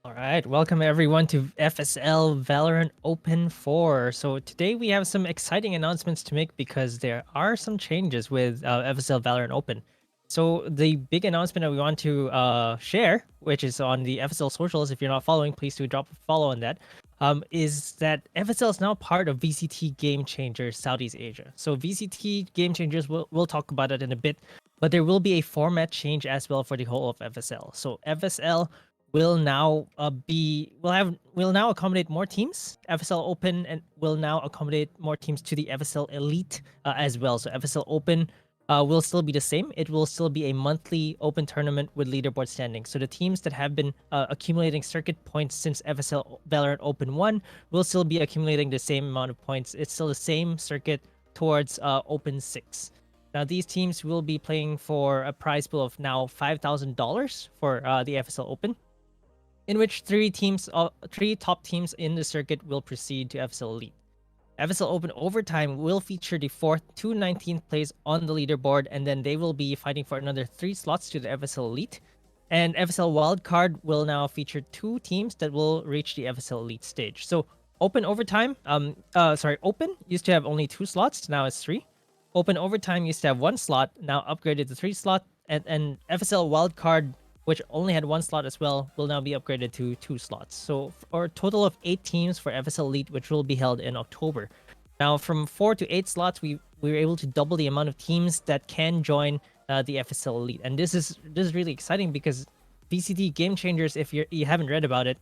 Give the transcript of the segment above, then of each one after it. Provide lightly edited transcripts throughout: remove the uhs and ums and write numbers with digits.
All right, welcome everyone to FSL Valorant Open 4. So today we have some exciting announcements to make because there are some changes with FSL Valorant Open. So the big announcement that we want to share, which is on the FSL socials, if you're not following, please do drop a follow on that. Is that FSL is now part of VCT Game Changers Southeast Asia. So VCT Game Changers, we'll talk about it in a bit, but there will be a format change as well for the whole of FSL. So FSL will now will now accommodate more teams. FSL Open and will now accommodate more teams to the FSL Elite as well. So FSL Open will still be the same. It will still be a monthly open tournament with leaderboard standing. So the teams that have been accumulating circuit points since FSL Valorant Open 1 will still be accumulating the same amount of points. It's still the same circuit towards Open 6. Now, these teams will be playing for a prize pool of now $5,000 for the FSL Open, in which three top teams in the circuit will proceed to FSL Elite. FSL Open Overtime will feature the 4th to 19th place on the leaderboard, and then they will be fighting for another 3 slots to the FSL Elite. And FSL Wildcard will now feature 2 teams that will reach the FSL Elite stage. So Open Overtime, Open used to have only 2 slots, now it's 3. Open Overtime used to have 1 slot, now upgraded to 3 slot, and FSL Wildcard, which only had 1 slot as well, will now be upgraded to 2 slots. So for a total of 8 teams for FSL Elite, which will be held in October. Now, from 4 to 8 slots, we were able to double the amount of teams that can join the FSL Elite, and this is really exciting because VCT Game Changers, if you haven't read about it,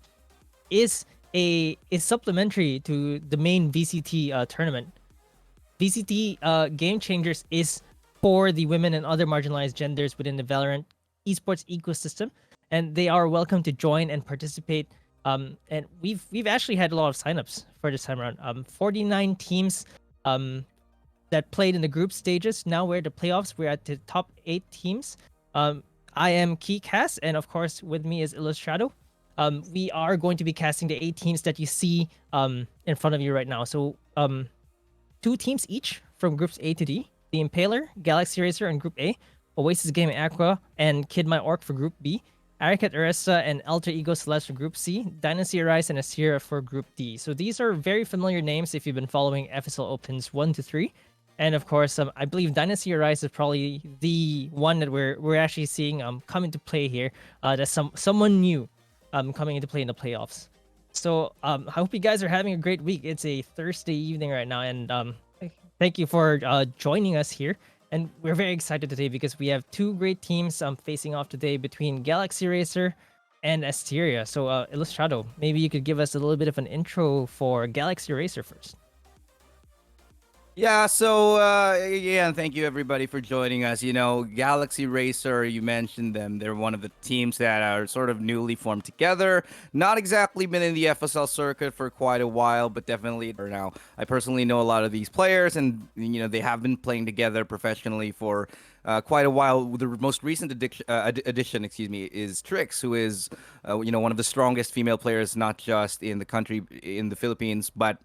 is supplementary to the main VCT tournament. VCT Game Changers is for the women and other marginalized genders within the Valorant esports ecosystem, and they are welcome to join and participate. And we've actually had a lot of signups for this time around. 49 teams that played in the group stages. Now we're at the playoffs. We're at the top 8 teams. I am KeyCast, and of course with me is Illustrado. We are going to be casting the 8 teams that you see in front of you right now. So 2 teams each from groups A to D. The Impaler, Galaxy Racer in Group A, Oasis Gaming Aqua, and Kid My Orc for Group B, Arikat Arista and Alter Ego Celeste for Group C, Dynasty Arise and Asteria for Group D. So these are very familiar names if you've been following FSL Opens 1 to 3. And of course, I believe Dynasty Arise is probably the one that we're actually seeing come into play here. That's someone new coming into play in the playoffs. So I hope you guys are having a great week. It's a Thursday evening right now, and thank you for joining us here. And we're very excited today because we have 2 great teams facing off today between Galaxy Racer and Asteria. So Illustrado, maybe you could give us a little bit of an intro for Galaxy Racer first. Yeah, so and thank you everybody for joining us. Galaxy Racer, you mentioned them. They're one of the teams that are sort of newly formed together. Not exactly been in the FSL circuit for quite a while, but definitely now. I personally know a lot of these players, and they have been playing together professionally for quite a while. The most recent addition, is Trix, who is one of the strongest female players, not just in the country, in the Philippines, but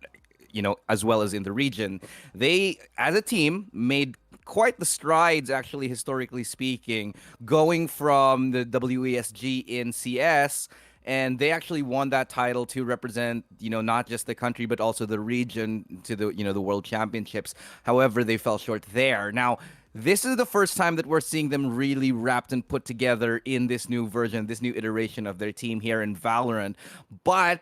as well as in the region. They, as a team, made quite the strides, actually, historically speaking, going from the WESG in CS. And they actually won that title to represent, not just the country, but also the region to the World Championships. However, they fell short there. Now, this is the first time that we're seeing them really wrapped and put together in this new version, this new iteration of their team here in Valorant. But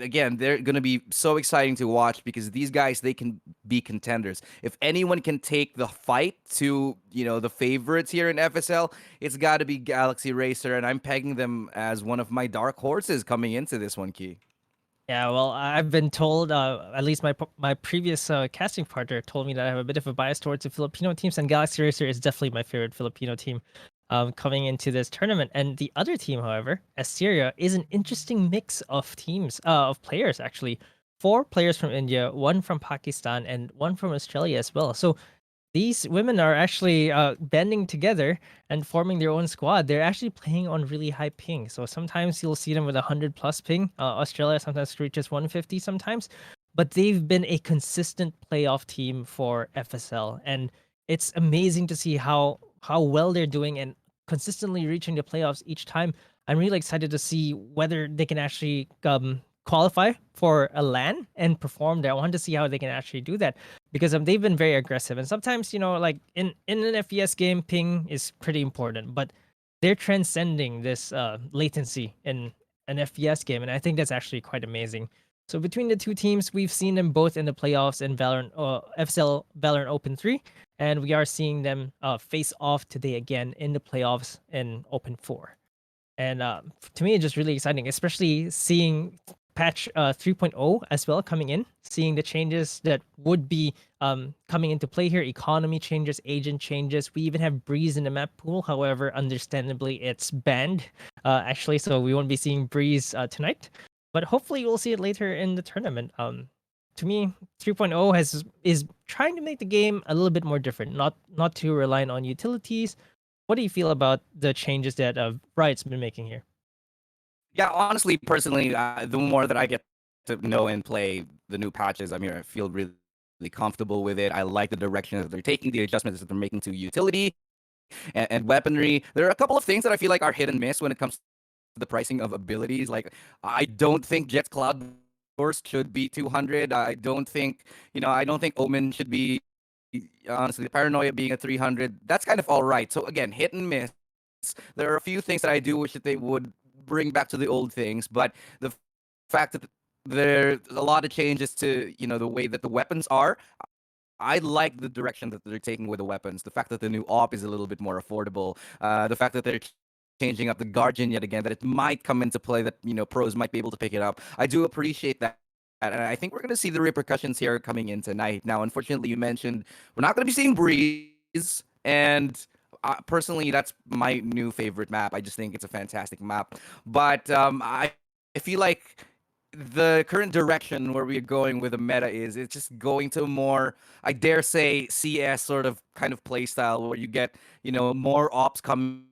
again, they're going to be so exciting to watch because these guys, they can be contenders. If anyone can take the fight to, the favorites here in FSL, it's got to be Galaxy Racer, and I'm pegging them as one of my dark horses coming into this one, Key. Yeah, well, I've been told, at least my previous casting partner told me that I have a bit of a bias towards the Filipino teams, and Galaxy Racer is definitely my favorite Filipino team coming into this tournament. And the other team, however, Asteria, is an interesting mix of teams, of players, actually. 4 players from India, 1 from Pakistan, and 1 from Australia as well. So these women are actually banding together and forming their own squad. They're actually playing on really high ping. So sometimes you'll see them with 100+ ping. Australia sometimes reaches 150 sometimes. But they've been a consistent playoff team for FSL. And it's amazing to see how well they're doing and consistently reaching the playoffs each time. I'm really excited to see whether they can actually qualify for a LAN and perform there. I want to see how they can actually do that because they've been very aggressive. And sometimes, like in an FPS game, ping is pretty important, but they're transcending this latency in an FPS game, and I think that's actually quite amazing. So between the two teams, we've seen them both in the playoffs in Valorant, FSL Valorant Open 3, and we are seeing them face off today again in the playoffs in Open 4. And to me, it's just really exciting, especially seeing patch 3.0 as well coming in, seeing the changes that would be coming into play here. Economy changes, agent changes. We even have Breeze in the map pool. However, understandably, it's banned actually, so we won't be seeing Breeze tonight. But hopefully, we'll see it later in the tournament. To me, 3.0 is trying to make the game a little bit more different, not too reliant on utilities. What do you feel about the changes that Riot's been making here? Yeah, honestly, personally, the more that I get to know and play the new patches, I mean, I feel really comfortable with it. I like the direction that they're taking, the adjustments that they're making to utility and weaponry. There are a couple of things that I feel like are hit and miss when it comes to the pricing of abilities. Like, I don't think Jet's Cloud Burst should be 200. I don't think Omen should be, honestly, the Paranoia being a 300. That's kind of all right. So again, hit and miss. There are a few things that I do wish that they would bring back to the old things, but the fact that there's a lot of changes to the way that the weapons are. I like the direction that they're taking with the weapons. The fact that the new op is a little bit more affordable. The fact that they're changing up the Guardian yet again, that it might come into play, that pros might be able to pick it up. I do appreciate that. And I think we're going to see the repercussions here coming in tonight. Now, unfortunately, you mentioned we're not going to be seeing Breeze, and personally, that's my new favorite map. I just think it's a fantastic map. But I feel like the current direction where we're going with the meta is it's just going to more, I dare say, CS sort of kind of play style where you get more ops coming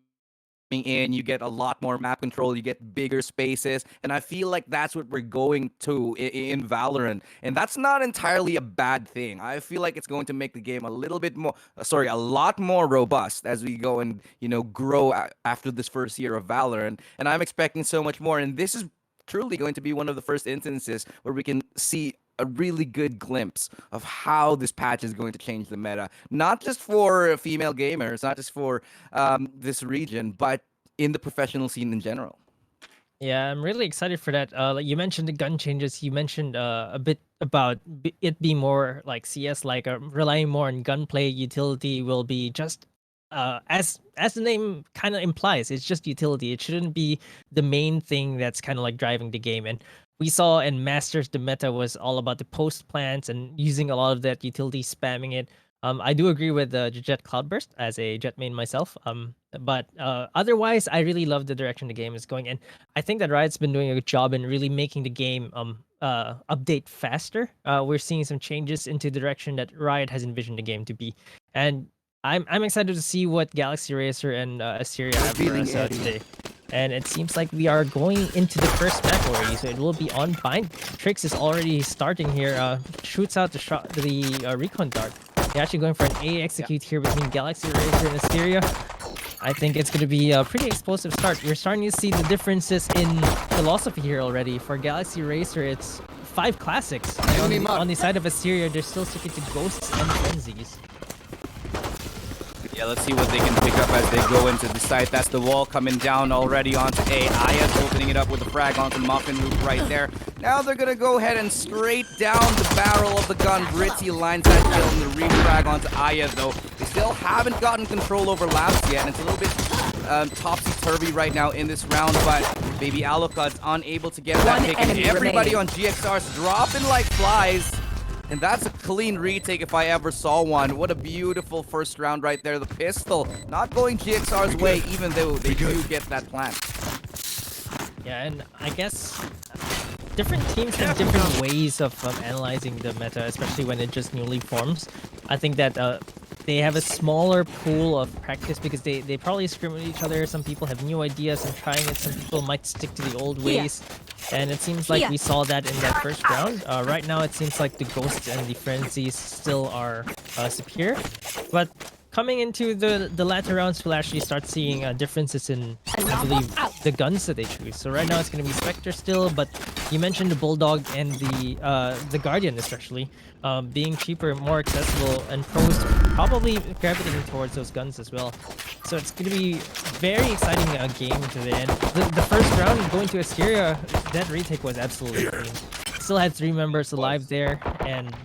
in, you get a lot more map control, you get bigger spaces, and I feel like that's what we're going to in Valorant, and that's not entirely a bad thing. I feel like it's going to make the game a little bit more, a lot more robust as we go and grow after this first year of Valorant, and I'm expecting so much more, and this is truly going to be one of the first instances where we can see a really good glimpse of how this patch is going to change the meta, not just for female gamers, not just for this region, but in the professional scene in general. Yeah, I'm really excited for that. Like you mentioned the gun changes. You mentioned a bit about it being more like CS, like relying more on gunplay. Utility will be just as the name kind of implies, it's just utility. It shouldn't be the main thing that's kind of like driving the game. And we saw in Masters the meta was all about the post plants and using a lot of that utility, spamming it. I do agree with the Jet Cloudburst as a Jet main myself. But otherwise, I really love the direction the game is going in. I think that Riot's been doing a good job in really making the game update faster. We're seeing some changes into the direction that Riot has envisioned the game to be, and I'm excited to see what Galaxy Racer and Asteria have for us today. And it seems like we are going into the first map already, so it will be on bind. Trix is already starting here. Shoots out the recon dart. They're actually going for an A execute here between Galaxy Racer and Asteria. I think it's going to be a pretty explosive start. We're starting to see the differences in philosophy here already. For Galaxy Racer, it's 5 classics. And on the side of Asteria, they're still sticking to Ghosts and Frenzies. Yeah, let's see what they can pick up as they go into the site. That's the wall coming down already onto A. Aya's opening it up with a frag onto Muffin Loop right there. Now they're going to go ahead and straight down the barrel of the gun. Britzy lines that kill and the refrag onto Aya, though. They still haven't gotten control over Labs yet, and it's a little bit topsy-turvy right now in this round, but Baby Alucard's unable to get that pick, and everybody on GXR's dropping like flies. And that's a clean retake if I ever saw one. What a beautiful first round right there. The pistol not going GXR's way, even though they do get that plant. Yeah, and I guess different teams have different ways of analyzing the meta, especially when it just newly forms. I think that they have a smaller pool of practice because they probably scrim with each other. Some people have new ideas and trying it. Some people might stick to the old ways. And it seems like we saw that in that first round. Right now, it seems like the Ghosts and the Frenzies still are superior. But coming into the latter rounds, we'll actually start seeing differences in, I believe, the guns that they choose. So right now it's going to be Spectre still, but you mentioned the Bulldog and the Guardian especially being cheaper, more accessible, and pros probably gravitating towards those guns as well. So it's going to be very exciting game to the end. The first round going to Asteria, that retake was absolutely clean. Still had 3 members alive there, and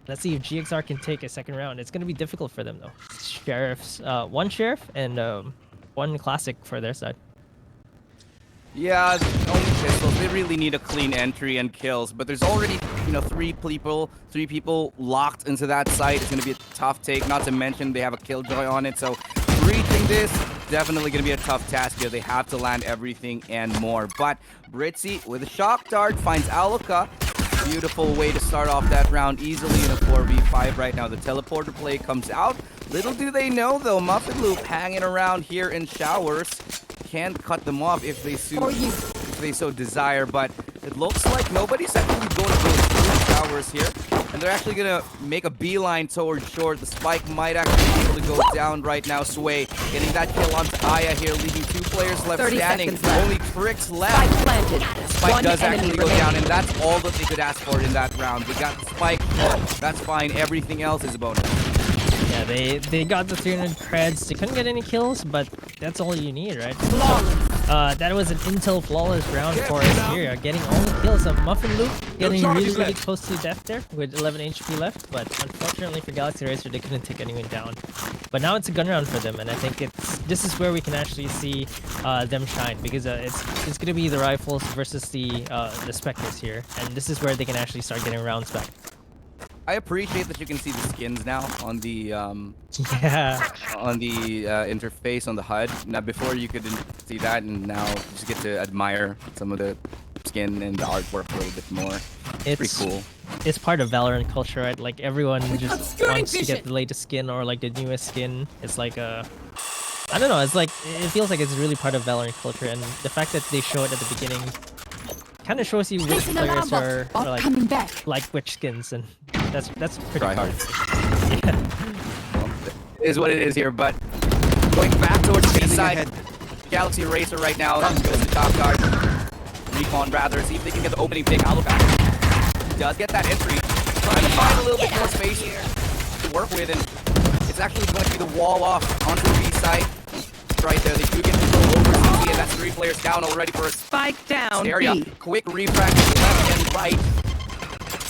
let's see if GXR can take a second round. It's going to be difficult for them though. Sheriffs, 1 sheriff and 1 classic for their side. Yeah, only pistols. They really need a clean entry and kills. But there's already, 3 people locked into that site. It's going to be a tough take. Not to mention they have a killjoy on it. So reaching this, definitely going to be a tough task here. They have to land everything and more. But Britzy with a shock dart finds Aluka. Beautiful way to start off that round easily in a 4v5 right now. The teleporter play comes out. Little do they know though, Muffin Loop hanging around here in showers. Can't cut them off if they so desire, but it looks like nobody's actually going to go through showers here, and they're actually gonna make a beeline towards short. The spike might actually be able to go down right now. Sway getting that kill onto Aya here, leaving 2 players left standing. Only Tricks left. Spike planted. Spike does actually go down, and that's all that they could ask for in that round. They got the spike. That's fine. Everything else is a bonus. Yeah, they got the 300 creds. They couldn't get any kills, but that's all you need, right? That was an intel flawless round for Asteria, getting all the kills. Muffin Loop getting really close to death there with 11 HP left, but unfortunately for Galaxy Racer, they couldn't take anyone down. But now it's a gun round for them, and I think this is where we can actually see them shine, because it's gonna be the rifles versus the Spectres here, and this is where they can actually start getting rounds back. I appreciate that you can see the skins now on the interface on the HUD. Now before you couldn't see that, and now you just get to admire some of the skin and the artwork a little bit more. It's pretty cool. It's part of Valorant culture, right? Like everyone just wants to get the latest skin or like the newest skin. It's like I don't know. It's like it feels like it's really part of Valorant culture, and the fact that they show it at the beginning kind of shows you which players are like which skins, and that's pretty hard. Yeah. Well, it is what it is here, but going back towards the side, Galaxy Racer right now goes to top guard. Recon rather, see if they can get the opening pick. Aluka does get that entry, trying to find a little bit more space here to work with, and it's actually going to be the wall off onto the B side. Right there, they do get control over CC, and that's 3 players down already for a spike down. Asteria. Quick refract left and right.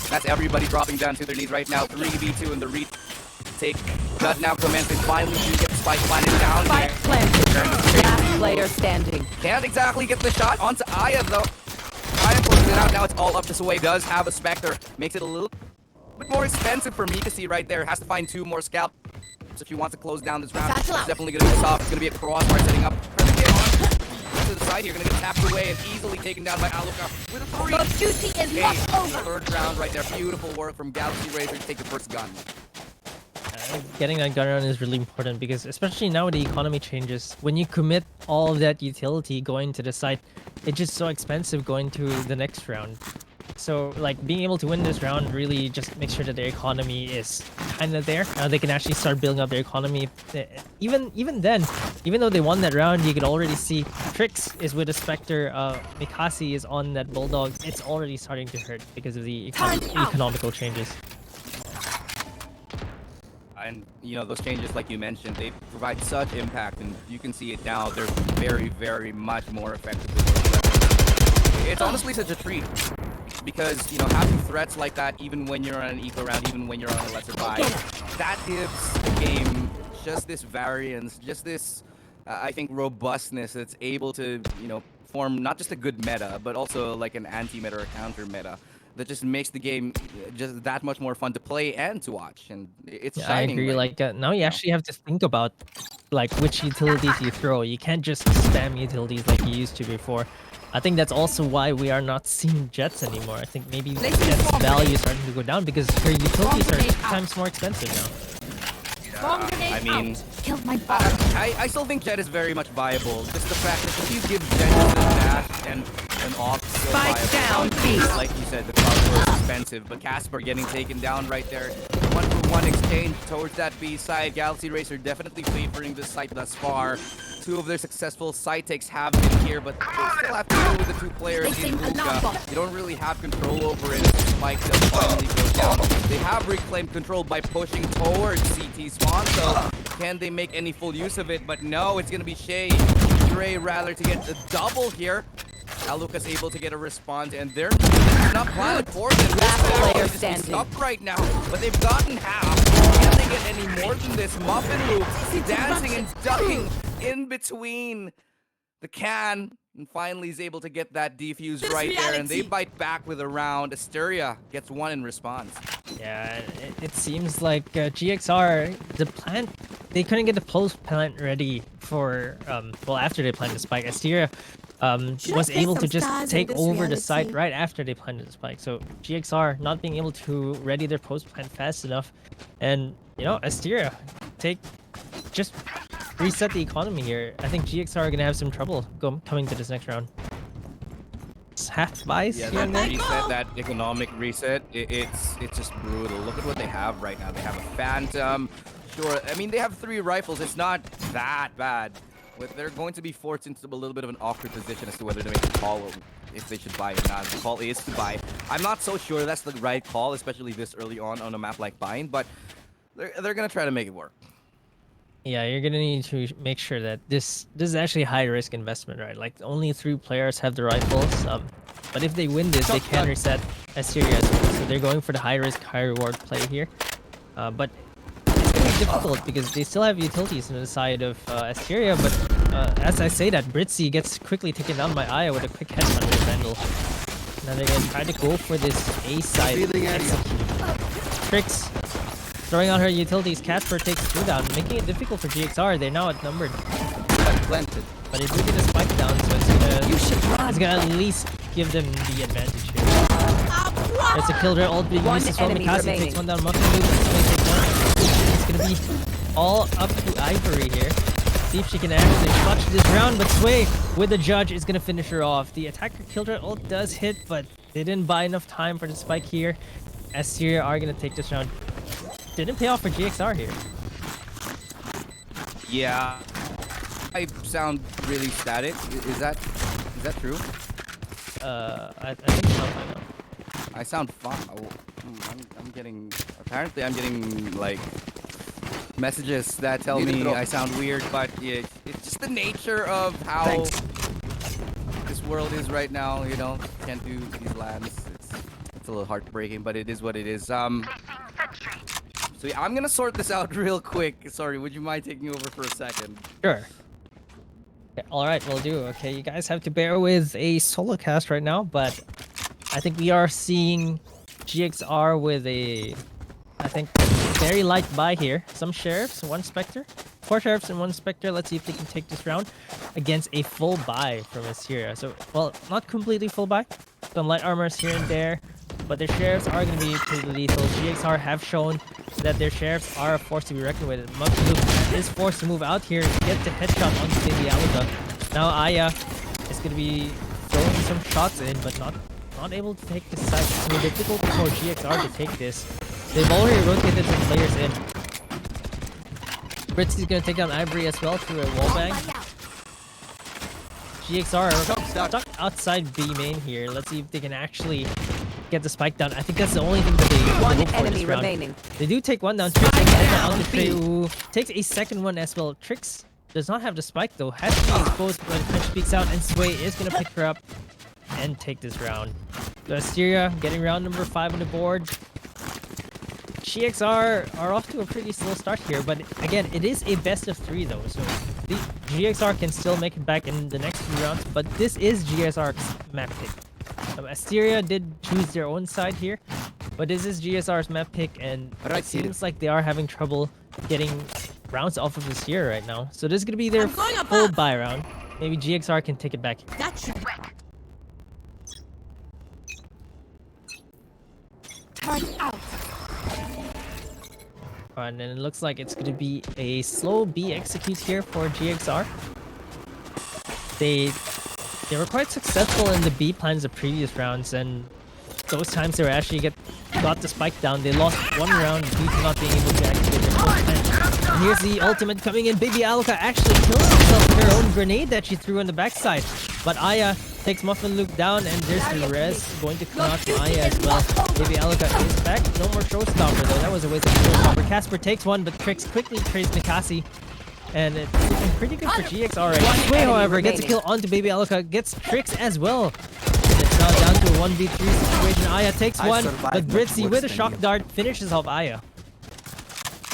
That's everybody dropping down to their knees right now. 3v2 in the retake does now commence, and finally you get the spike planted down. Spike planted. Last player standing. Can't exactly get the shot onto Aya though. Aya closes it out. Now it's all up to Sway. Does have a Spectre. Makes it a little bit more expensive for me to see right there. Has to find 2 more scalp. If he wants to close down this round, it's definitely going to be soft. It's going to be a crossbar setting up. To the side here, going to get tapped away and easily taken down by Aluka with a 3. Duty is not over. Third round right there. Beautiful work from Galaxy Racer to take the first gun. Getting that gun round is really important, because especially now with the economy changes, when you commit all of that utility going to the site, it's just so expensive going to the next round. So like being able to win this round really just makes sure that their economy is kind of there. They can actually start building up their economy. Even then, even though they won that round, you could already see Trix is with a Spectre, Mikasi is on that Bulldog. It's already starting to hurt because of the economical changes. And those changes, like you mentioned, they provide such impact, and you can see it now. They're very, very much more effective than they were. It's honestly such a treat. Because, having threats like that, even when you're on an eco round, even when you're on a lesser buy, that gives the game just this variance, just this, I think, robustness that's able to, form not just a good meta, but also like an anti-meta or counter meta that just makes the game just that much more fun to play and to watch. And it's shining. I agree. Like now you actually have to think about like which utilities you throw. You can't just spam utilities like you used to before. I think that's also why we are not seeing Jets anymore. I think maybe Jets' value is starting to go down because her utilities are 2 times more expensive now. I mean, I still think Jet is very much viable. Just the fact that if you give Jet a dash and an off still Spike viable. down, B. Like you said, the cloud is expensive, but Casper getting taken down right there. 1-for-1 exchange towards that B side. Galaxy Racer definitely favoring this site thus far. Two of their successful side takes have been here, but they still have to deal with the two players in Luka. You don't really have control over it. Spike does finally go down. They have reclaimed control by pushing towards CT spawn, so can they make any full use of it? But no, it's gonna be Shay, Dre rather to get the double here. Now Luca's able to get a response, and they're not planning for them. Last player They're just standing. stuck right now, but they've gotten half. Can they get any more than this? Muffin Loop dancing and ducking in between the can, and finally is able to get that defuse right there, and they bite back with a round. Asteria gets one in response. Yeah, it seems like GXR, the plant, they couldn't get the post plant ready for, well, after they planted the spike. Asteria was able to just take over the site right after they planted the spike. So GXR not being able to ready their post plant fast enough, and you know, Asteria just reset the economy here. I think GXR are gonna have some trouble coming to this next round. It's half buys Yeah, here that and there. reset, that economic reset, it's just brutal. Look at what they have right now. They have a Phantom. Sure, I mean, they have 3 rifles. It's not that bad. But they're going to be forced into a little bit of an awkward position as to whether to make a call or if they should buy or not. The call is to buy. I'm not so sure that's the right call, especially this early on a map like Bind, but they're going to try to make it work. Yeah, you're gonna need to make sure that this is actually a high risk investment, right? Like only 3 players have the rifles, but if they win this, they can reset Asteria as well. So they're going for the high risk, high reward play here. But it's gonna be difficult because they still have utilities on the side of Asteria. But as I say that, Britzy gets quickly taken down by Aya with a quick headshot with Vandal. Now they're gonna try to go for this A side execute. Tricks. Throwing out her utilities, Casper takes 2 down, making it difficult for GXR. They're now outnumbered. Planted. But they do get a spike down, so it's gonna at least give them the advantage here. There's a killer ult being used as well. enemy Mikasa remaining. takes 1 down, Muffin Loop, it's gonna be all up to Ivory here. See if she can actually clutch this round, but Sway with the judge is gonna finish her off. The attacker killer ult does hit, but they didn't buy enough time for the spike here. Asteria are gonna take this round. Didn't pay off for GXR here. Yeah. I sound really static. Is that true? I think so. I know. I sound fine. I'm getting, apparently I'm getting like messages that tell me I sound weird, but yeah, it's just the nature of how this world is right now, you know. Can't do these lands. It's a little heartbreaking, but it is what it is. So yeah, I'm gonna sort this out real quick. Sorry, would you mind taking over for a second? Sure. Okay, all right, we'll do. Okay, you guys have to bear with a solo cast right now, but I think we are seeing GXR with a, I think, very light buy here. Some sheriffs, 1 Spectre. 4 sheriffs and 1 Spectre. Let's see if they can take this round against a full buy from Asteria. So, well, not completely full buy. Some light armors here and there, but their sheriffs are going to be pretty lethal. GXR have shown that their sheriffs are a force to be reckoned with. Muffin is forced to move out here to get the headshot onto Baby Aluga. Now Aya is going to be throwing some shots in, but not able to take this side. It's going to be difficult for GXR to take this. They've already rotated some players in. Britzy's going to take down Ivory as well through a wallbang. GXR are stuck outside B main here. Let's see if they can actually get the spike down. I think that's the only thing that they One hope for enemy this round. remaining. They do take 1 down. Trix takes down, down. B. Who takes a second one as well. Trix does not have the spike though. Has to be exposed when Crunch speaks out, and Sway is going to pick her up and take this round. So Asteria getting round number 5 on the board. GXR are off to a pretty slow start here, but again, it is a best of 3 though, so the GXR can still make it back in the next few rounds, but this is GSR's map pick. Asteria did choose their own side here, but this is GSR's map pick, and it seems like they are having trouble getting rounds off of Asteria right now. So this is going to be their full buy round. Maybe GXR can take it back. That should work. Turn out. And then it looks like it's going to be a slow B execute here for GXR. They They were quite successful in the B plans the previous rounds, and those times they were actually got the spike down. They lost one round due to not being able to activate their first plan. And here's the ultimate coming in. Baby Aluka actually kills herself with her own grenade that she threw on the backside. But Aya takes Muffin Luke down, and there's the res going to come out from Aya as well. Baby Aluka is back. No more showstopper though. That was a waste of showstopper. Casper takes one, but Trix quickly trades Nikasi. And it's looking pretty good for GXR right now. Sway, however, gets a kill onto Baby Aluka, gets Trix as well. And it's now down to a 1v3 situation. Aya takes one, but Britzy with a shock dart finishes off Aya.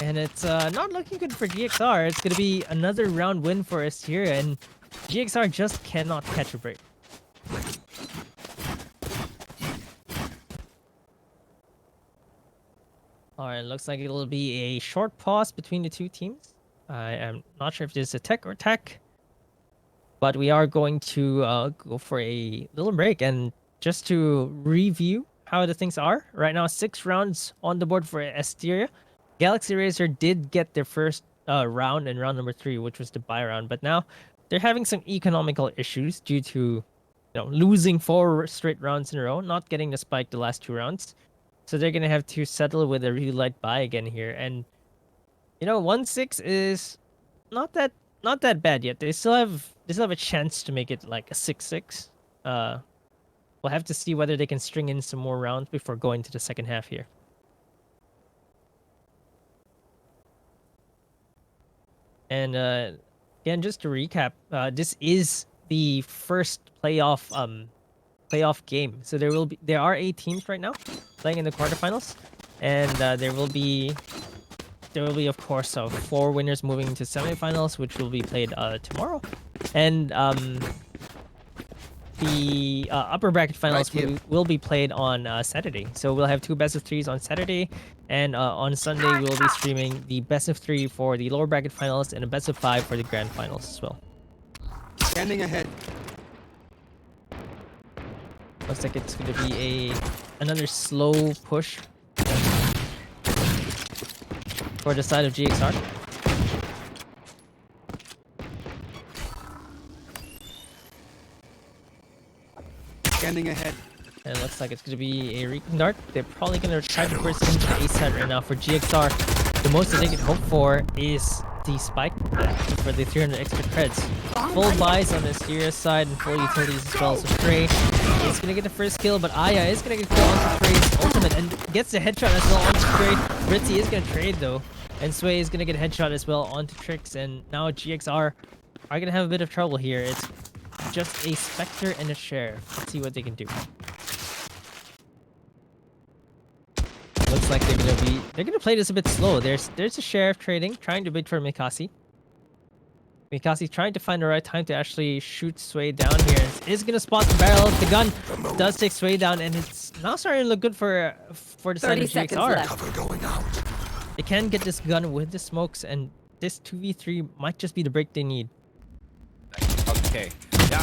And it's not looking good for GXR. It's going to be another round win for Asteria, and GXR just cannot catch a break. Alright, looks like it'll be a short pause between the two teams. I am not sure if this is a tech or tech, but we are going to go for a little break. And just to review how the things are, right now 6 rounds on the board for Asteria. Galaxy Racer did get their first round in round number 3, which was the buy round, but now they're having some economical issues due to losing 4 straight rounds in a row, not getting the spike the last 2 rounds. So they're gonna have to settle with a really light buy again here, and 1-6 is not that bad yet. They still have a chance to make it like a 6-6. We'll have to see whether they can string in some more rounds before going to the second half here. And again, just to recap, this is the first playoff game. So there are 8 teams right now playing in the quarterfinals, and there will be of course 4 winners moving into semifinals, which will be played tomorrow, and the upper bracket finals will be played on Saturday. So we'll have 2 best of 3s on Saturday, and on Sunday we'll be streaming the best of 3 for the lower bracket finals and a best of 5 for the grand finals as well. Standing ahead. Looks like it's going to be another slow push for the side of GXR. Standing ahead. And it looks like it's going to be a recon dart. They're probably going to try to burst into the A side right now for GXR. The most that they can hope for is the spike for the 300 extra creds. Full buys on the Asteria side and full utilities as well. So Stray is going to get the first kill, but Aya is going to get a kill onto Stray's ultimate and gets the headshot as well onto Stray. Britzy is going to trade though. And Sway is going to get a headshot as well onto Trix. And now GXR are going to have a bit of trouble here. It's just a Spectre and a Sheriff. Let's see what they can do. Looks like they're gonna play this a bit slow. There's a Sheriff trading, trying to bid for Mikasi. Mikasi trying to find the right time to actually shoot Sway down here. Is gonna spot the barrel. The gun does take Sway down, and it's now starting to look good for the side of GXR. Cover going out. They can get this gun with the smokes, and this 2v3 might just be the break they need. Okay. Now,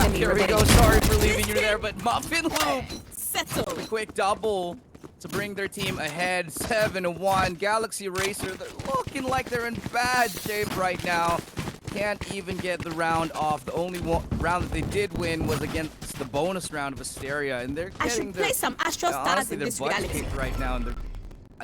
here we go. Sorry for leaving you there, but Muffin Loop. Settle. A quick double to bring their team ahead, 7-1. Galaxy Racer, they're looking like they're in bad shape right now. Can't even get the round off. The only round that they did win was against the bonus round of Asteria, and they're getting play some Astro Stars honestly, in their this butt reality. kicked right now, and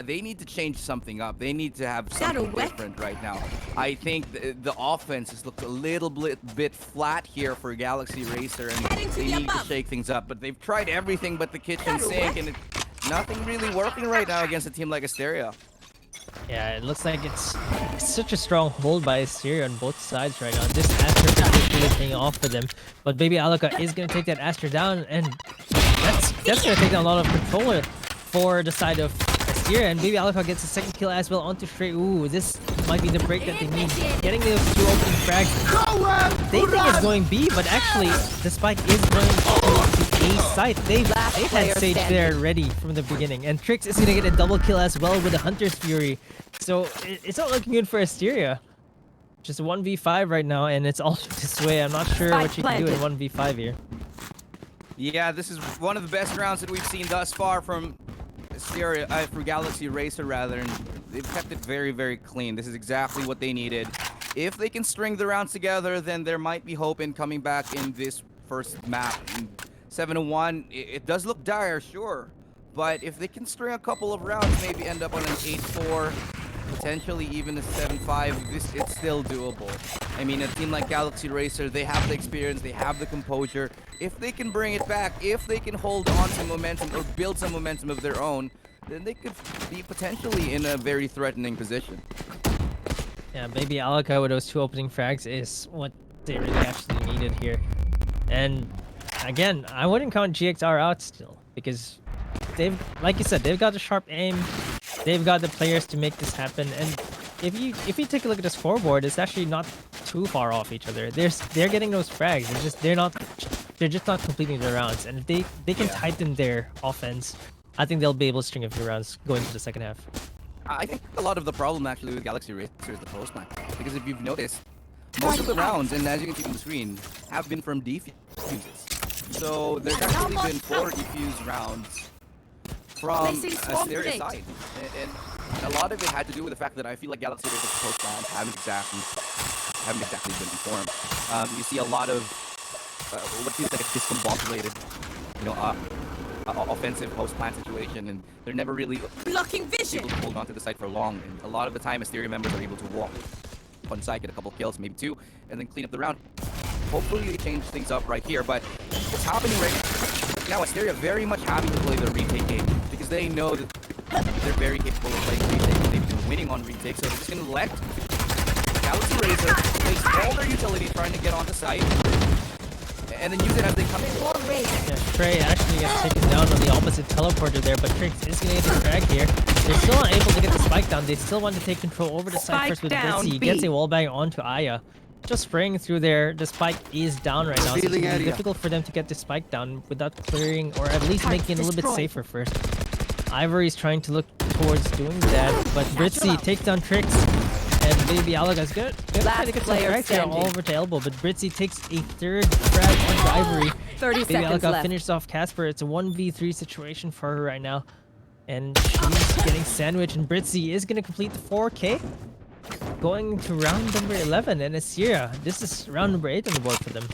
they need to change something up. They need to have something different right now. I think the offense has looked a little bit flat here for Galaxy Racer, and they need to shake things up. But they've tried everything but the kitchen sink, and nothing really working right now against a team like Asteria. Yeah, it looks like it's such a strong hold by Asteria on both sides right now. This Astra is really paying off for them. But Baby Aluka is going to take that Astra down, and that's going to take down a lot of control for the side of Asteria. And Baby Aluka gets a second kill as well onto Stray. Ooh, this might be the break that they need. Getting those 2 opening frags. They think it's going B, but actually the spike is going to A site. They've had Sage there ready from the beginning. And Trix is going to get a double kill as well with a Hunter's Fury. So it's not looking good for Asteria. Just 1v5 right now, and it's all this way. I'm not sure what you can do in 1v5 here. Yeah, this is one of the best rounds that we've seen thus far from Asteria, for Galaxy Racer rather, and they've kept it very, very clean. This is exactly what they needed. If they can string the rounds together, then there might be hope in coming back in this first map. 7-1, it does look dire, sure. But if they can string a couple of rounds, maybe end up on an 8-4, potentially even a 7-5, it's still doable. I mean, a team like Galaxy Racer, they have the experience, they have the composure. If they can bring it back, if they can hold on to momentum or build some momentum of their own, then they could be potentially in a very threatening position. Yeah, Baby Alaka with those 2 opening frags is what they really actually needed here. And again, I wouldn't count GXR out still because they've, like you said, they've got the sharp aim, they've got the players to make this happen. And if you take a look at the scoreboard, it's actually not too far off each other. They're getting those frags. They're just not completing their rounds. And if they can tighten their offense, I think they'll be able to string a few rounds going to the second half. I think a lot of the problem actually with Galaxy Racer is the post line. Because if you've noticed, most of the rounds, and as you can see on the screen, have been from defuses. So there's actually been 4 defuse rounds from Asteria side. And a lot of it had to do with the fact that I feel like Galaxy Racer's post lines haven't exactly been informed. You see a lot of what feels like a discombobulated, offensive post-plant situation, and they're never really Blocking vision. able to hold on to the site for long. And a lot of the time, Asteria members are able to walk on site, get a couple kills, maybe 2, and then clean up the round. Hopefully, they change things up right here. But what's happening right now, Asteria very much having to play the retake game because they know that they're very capable of playing retake. They've been winning on retake, so they're just going to let Galaxy Racer place all their utility trying to get onto site, and then use it as they come in. Yeah, Trey actually gets taken down on the opposite teleporter there, but Trix is going to get the frag here. They're still not able to get the spike down. They still want to take control over the side first with Bitsy. He gets a wallbang onto Aya. Just spraying through there. The spike is down right now, so it's going to be difficult for them to get the spike down without clearing, or at least making it a little bit safer first. Ivory's trying to look towards doing that, but Britzy takes down Trix. And Baby Alaga's good. Trying to get some frags here all over to elbow, but Britzy takes a 3rd frag onto Ivory. 30 Baby seconds Alaga left. finished off Casper. It's a 1v3 situation for her right now. And she's getting sandwiched, and Britzy is going to complete the 4K. Going to round number 11, and Asteria, this is round number 8 on the board for them.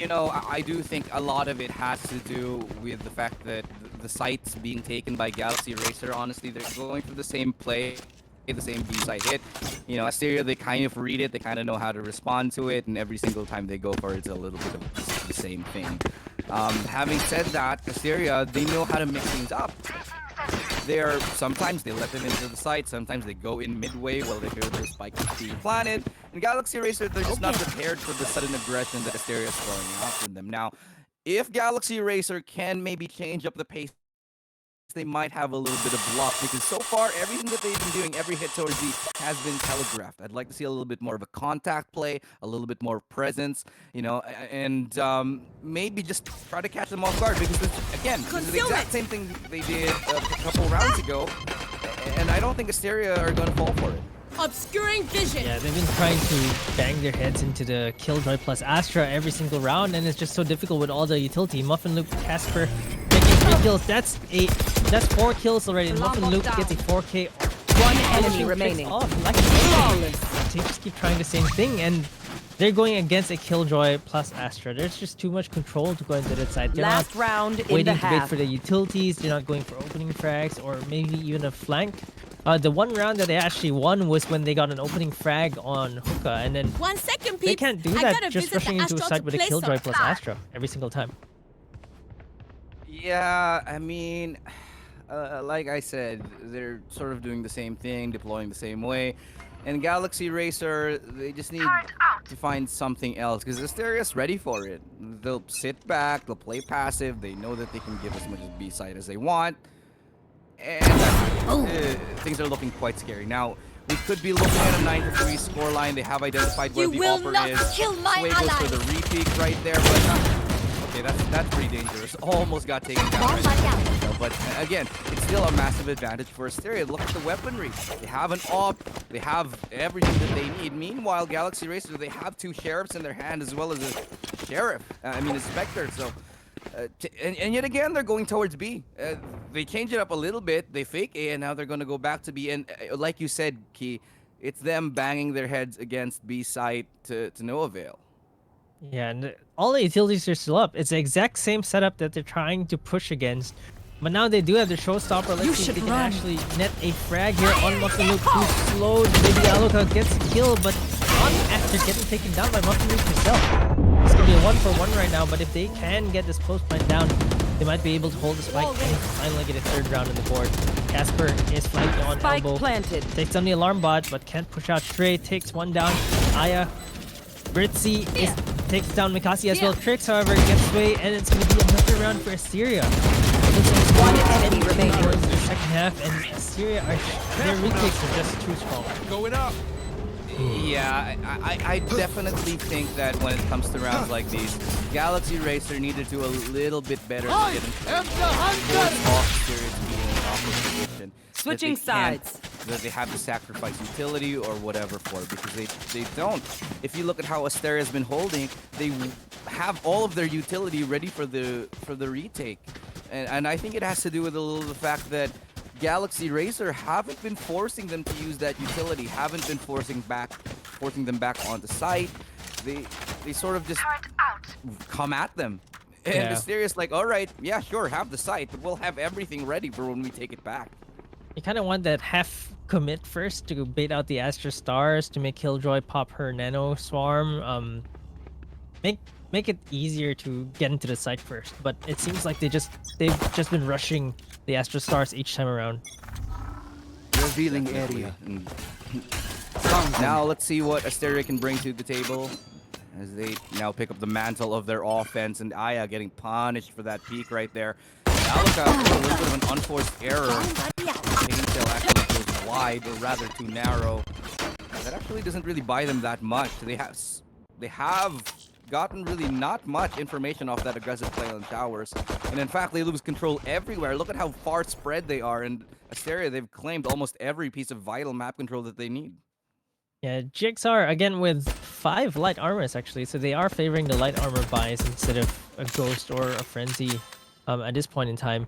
I do think a lot of it has to do with the fact that the site's being taken by Galaxy Racer. Honestly, they're going for the same play, the same B-side hit. Asteria, they kind of read it, they kind of know how to respond to it, and every single time they go for it, it's a little bit of the same thing. Having said that, Asteria, they know how to mix things up. Sometimes they let them into the site, sometimes they go in midway while they hear the spike is being planted. And Galaxy Racer, they're just not prepared for the sudden aggression that Asteria is throwing out for them. Now, if Galaxy Racer can maybe change up the pace, they might have a little bit of luck, because so far everything that they've been doing, every hit towards Z has been telegraphed. I'd like to see a little bit more of a contact play, a little bit more presence, and maybe just try to catch them off guard, because again, this is the exact same thing they did a couple rounds ago, and I don't think Asteria are going to fall for it. Obscuring vision. Yeah, they've been trying to bang their heads into the Killjoy plus Astra every single round, and it's just so difficult with all the utility. Muffin Luke, Casper making 3 kills. That's 4 kills already. Muffin Luke gets a 4K. One enemy remaining. Flawless. They just keep trying the same thing, and they're going against a Killjoy plus Astra. There's just too much control to go into that side. They're Last not round in waiting the to wait half. for the utilities. They're not going for opening frags or maybe even a flank. The one round that they actually won was when they got an opening frag on Hookah, and then 1 second, they peeps. can't do I that gotta just visit rushing the into a Astral site to with a play Killjoy some plus cards. Astra every single time. Yeah, I mean, like I said, they're sort of doing the same thing, deploying the same way. And Galaxy Racer, they just need to find something else, because Asteria's ready for it. They'll sit back, they'll play passive, they know that they can give as much as B-side as they want. And things are looking quite scary. Now, we could be looking at a 9-3 scoreline. They have identified where the offer is. Sway goes for the repeat right there, but okay, that's pretty dangerous. Almost got taken down right now. But again, it's still a massive advantage for Asteria. Look at the weaponry. They have an AWP. They have everything that they need. Meanwhile, Galaxy Racer, they have 2 sheriffs in their hand as well as a sheriff. A Spectre. So, and yet again, they're going towards B. They change it up a little bit. They fake A, and now they're going to go back to B. And like you said, Key, it's them banging their heads against B site to no avail. Yeah, and all the utilities are still up. It's the exact same setup that they're trying to push against. But now they do have the showstopper. Let's You see if they should can run. actually net a frag here on Muffin Luke, who's slowed. Baby Aluka gets a kill, but not after getting taken down by Muffin Luke herself. It's going to be a 1-for-1 right now, but if they can get this post plant down, they might be able to hold the spike and finally get a third round on the board. Casper is flanking on Spike elbow. planted. Takes down the alarm bot, but can't push out straight. Takes one down. Aya. Britzy takes down Mikasi as well. Tricks, however, gets away, and it's going to be another round for Asteria. Looks like it's One gonna be enemy 10 remaining. towards the second half, and Asteria, their retakes are just too strong. Going up. Yeah, I definitely think that when it comes to rounds like these, Galaxy Racer need to do a little bit better to get off Asteria's being in an awkward position. Switching sides. That they have to sacrifice utility or whatever for, because they don't. If you look at how Asteria's been holding, they have all of their utility ready for the retake, and I think it has to do with a little the fact that Galaxy Racer haven't been forcing them to use that utility, haven't been forcing them back onto site. They sort of just come at them. And Yeah. Asteria's like, all right, yeah, sure, have the site, but we'll have everything ready for when we take it back. You kind of want that half commit first to bait out the Astra Stars to make Killjoy pop her Nano Swarm. Make it easier to get into the site first. But it seems like they've just been rushing the Astra Stars each time around. Revealing area. And now let's see what Asteria can bring to the table as they now pick up the mantle of their offense, and Aya getting punished for that peak right there. Aluka, a little bit of an unforced error. Paintail actually goes wide, or rather too narrow. That actually doesn't really buy them that much. They have gotten really not much information off that aggressive play on towers, and in fact they lose control everywhere. Look at how far spread they are, and Asteria, they've claimed almost every piece of vital map control that they need. Yeah, GXR again with 5 light armors actually, so they are favoring the light armor buys instead of a ghost or a frenzy at this point in time.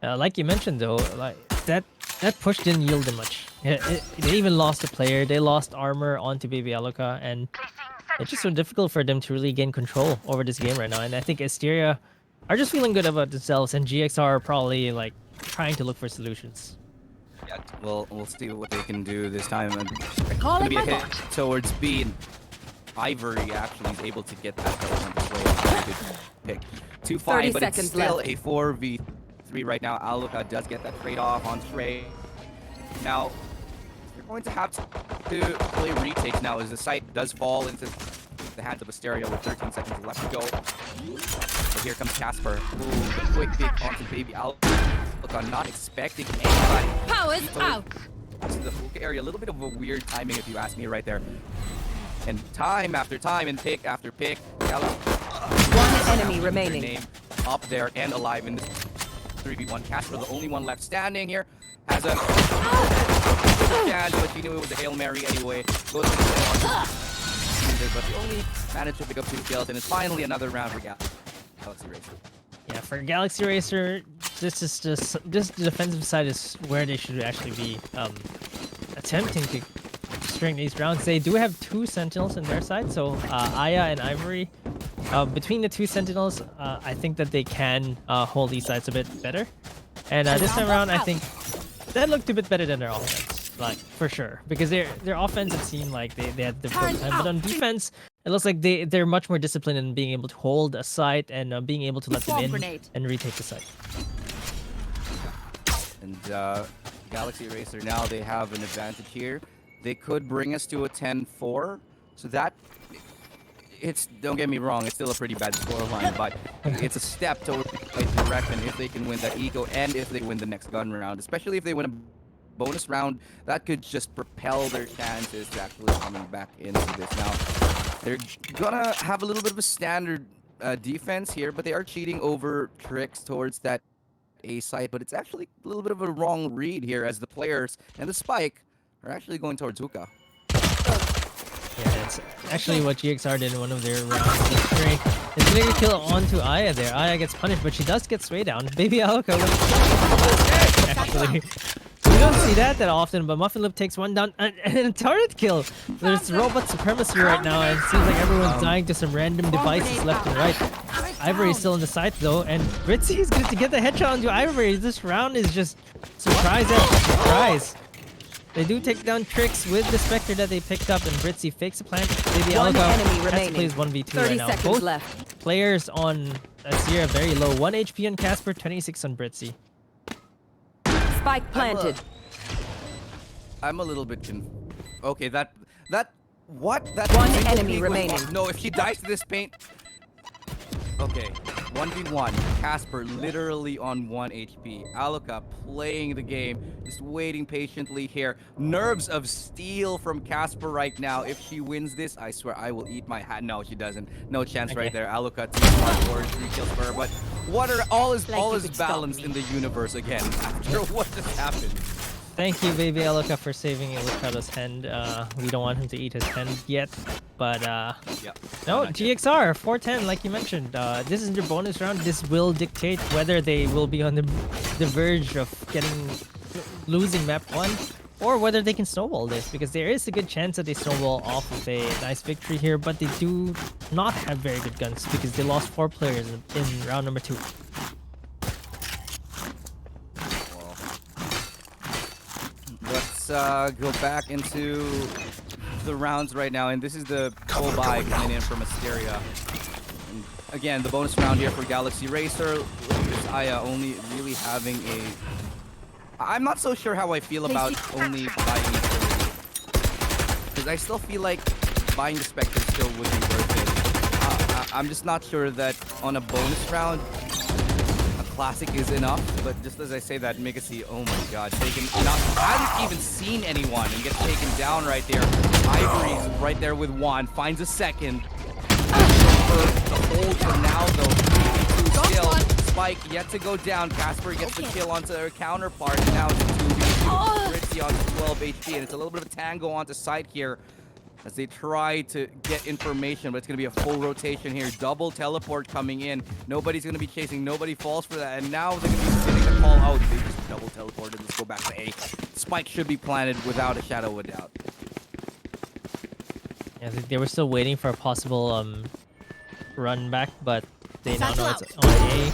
Like you mentioned though, like that push didn't yield them much. They even lost a player. They lost armor onto Baby Aluka, and it's just so difficult for them to really gain control over this game right now. And I think Asteria are just feeling good about themselves, and GXR are probably like trying to look for solutions. Yeah, well, we'll see what they can do this time. And Calling gonna be a my hit towards B, and Ivory actually is able to get that element as well. Good pick. 2-5, 30 but it's seconds still left. a 4v3 right now. Aluka does get that trade-off on Trey. Now, you're going to have to play retakes now as the site does fall into the hands of Asteria with 13 seconds left to go. But here comes Casper. Ooh, the quick pick onto Baby Aluka. Look, I'm not expecting anybody. Powers out. To the hook area, a little bit of a weird timing if you ask me right there. And time after time and pick after pick. One enemy Their remaining. name up there and alive in this 3v1. Casper, the only one left standing here, has a chance, but she knew it was a Hail Mary anyway. Goes for the but they only managed to pick up 2 kills, and it's finally another round for Galaxy Racer. Yeah, for Galaxy Racer, this is just the defensive side is where they should actually be attempting to string these rounds. They do have 2 Sentinels in their side, so Aya and Ivory. Between the 2 Sentinels, I think that they can hold these sides a bit better. And this time around, I think that looked a bit better than their offense, like for sure, because their offense it seemed like they had the time, but on defense, it looks like they're much more disciplined in being able to hold a site and being able to let them in and retake the site. And Galaxy Racer now, they have an advantage here. They could bring us to a 10-4, so that don't get me wrong, it's still a pretty bad scoreline, but it's a step towards the right direction if they can win that eco and if they win the next gun round, especially if they win a bonus round. That could just propel their chances to actually coming back into this. Now, they're gonna have a little bit of a standard defense here, but they are cheating over tricks towards that A site, but it's actually a little bit of a wrong read here as the players and the spike are actually going towards Hookah. Yeah, it's actually what GXR did in one of their rounds. It's getting a kill onto Aya there. Aya gets punished, but she does get sway down. Baby Aluka actually We don't see that often, but Muffin Lip takes one down and a turret kill. There's robot supremacy right now, and it seems like everyone's dying to some random devices left and right. Ivory is still in the site though, and Britzy is going to get the headshot onto Ivory. This round is just surprise after surprise. They do take down Tricks with the Spectre that they picked up, and Britzy fakes a plant. Baby One Alga enemy has to remaining. play his 1v2 30 right now. seconds Both left. players on Asteria very low. 1 HP on Casper, 26 on Britzy. Spike planted. I'm a little bit okay, that what? That One single enemy peek was- remaining. No, if he dies to this paint. Okay, 1v1. Casper literally on 1 HP. Aluka playing the game, just waiting patiently here. Nerves of steel from Casper right now. If she wins this, I swear I will eat my hat. No, she doesn't. No chance right there. Aluka 2 hardcore, 3 kills for her. But what are all is balanced in the universe again after what just happened. Thank you, Baby Alka, for saving Electrado's hand. We don't want him to eat his hand yet, but Yep. no, Not yet. GXR 410, like you mentioned. This is their bonus round. This will dictate whether they will be on the verge of losing map 1, or whether they can snowball this, because there is a good chance that they snowball off of a nice victory here, but they do not have very good guns because they lost 4 players in round number 2. Let's go back into the rounds right now, and this is the full buy coming in from Asteria. And again, the bonus round here for Galaxy Racer. Look at this Aya only really having a... I'm not so sure how I feel about only buying utility, because I still feel like buying the Spectre still would be worth it. I'm just not sure that on a bonus round, classic is enough, but just as I say that, Migasi, oh my god, hasn't even seen anyone and gets taken down right there. Ivory's right there with one, finds a second. For the hold for now though, 3v2 still. Spike yet to go down. Casper gets the kill onto her counterpart. Now it's 2v2. Britzy on 12 HP, and it's a little bit of a tango onto site here as they try to get information, but it's going to be a full rotation here. Double teleport coming in. Nobody's going to be chasing. Nobody falls for that. And now they're going to be getting the call out. They just double teleported. Let's go back to A. Spike should be planted without a shadow of a doubt. Yeah, they were still waiting for a possible run back, but they now know it's on A.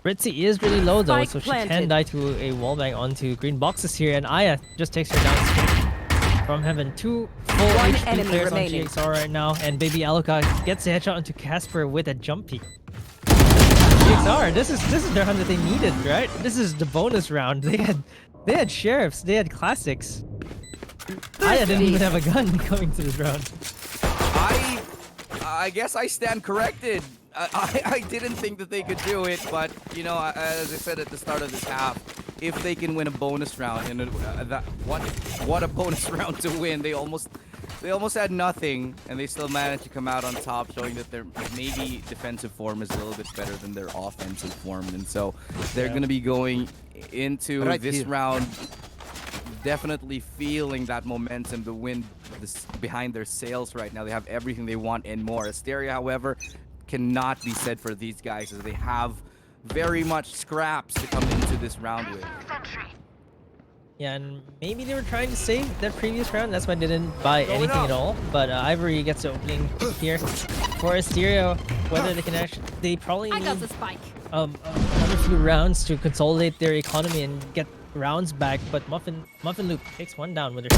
Britzy is really low though, Spike so she planted. can die to a wallbang onto green boxes here, and Aya just takes her down straight from heaven. 2 full One HP enemy players remaining. on GXR right now, and Baby Aluka gets a headshot onto Casper with a jump peek. GXR, this is the round that they needed, right? This is the bonus round. They had sheriffs, they had classics. Aya didn't even have a gun coming to this round. I guess I stand corrected. I didn't think that they could do it, but you know, as I said at the start of this half, if they can win a bonus round, and what a bonus round to win! They almost had nothing, and they still managed to come out on top, showing that their maybe defensive form is a little bit better than their offensive form, and so they're going to be going into this round definitely feeling that momentum, the wind behind their sails right now. They have everything they want and more. Asteria, however, cannot be said for these guys, as they have very much scraps to come into this round with. Yeah, and maybe they were trying to save that previous round. That's why they didn't buy anything at all. But Ivory gets the opening here for Asteria. Whether they can actually, they probably I need got the spike. another few rounds to consolidate their economy and get rounds back. But Muffin Loop takes one down with her.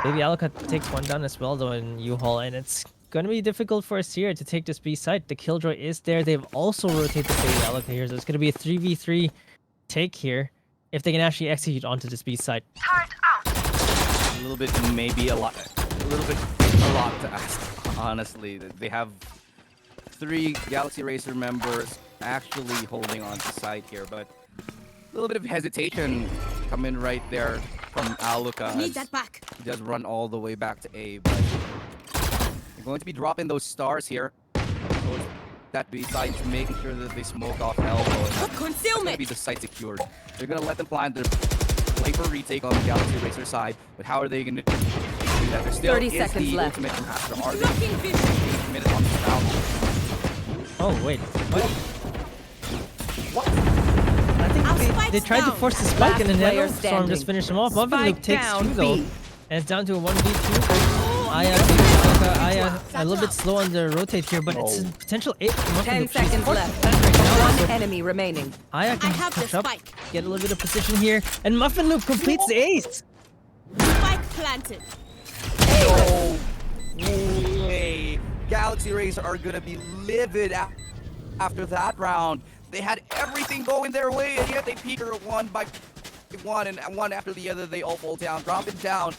Baby Aluka takes one down as well though in U-Haul, and it's gonna be difficult for Asteria to take this B site. The Killjoy is there. They've also rotated Baby Aluka here, so it's gonna be a 3v3 take here if they can actually execute onto this B site. A little bit, maybe a lot to ask, honestly. They have 3 Galaxy Racer members actually holding on to site here, but a little bit of hesitation coming right there from Aluka. Need that back. He does run all the way back to A, but they're going to be dropping those stars here. So that B site, making sure that they smoke off elbow. That's going to be the site secured. They're going to let them plan their play for retake on the Galaxy Racer side, but how are they going to do that? There still 30 is seconds the left. ultimate from Astra. Are they being committed on this round? Oh wait, what? What? think they tried to force the spike and then Last player Storm just standing. finished him off. Muffin Loop Spike takes down 2 though. B. And it's down to a 1v2. Aya a little bit slow on the rotate here, but it's a potential 8 for Muffin 10 Loop. She's seconds 4% left. right now, One so enemy remaining. Aya can push up, get a little bit of position here, and Muffin Loop completes the ace. Spike planted. No way. Galaxy Racer are gonna be livid after that round. They had everything going their way, and yet they peek her one by one, and one after the other, they all fall down, drop it down.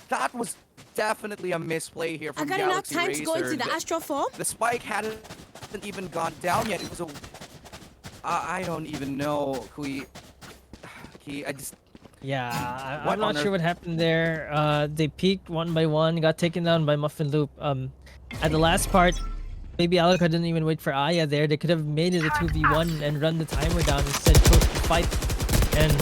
That was definitely a misplay here I from got enough Galaxy time Racer. to go into the astral form. The spike hadn't even gone down yet. It was a... I don't even know who I just... Yeah, What I'm not on sure earth? what happened there. They peaked one by one, got taken down by Muffin Loop. At the last part, Baby Alaka didn't even wait for Aya there. They could have made it a 2v1 and run the timer down instead, chose to fight. And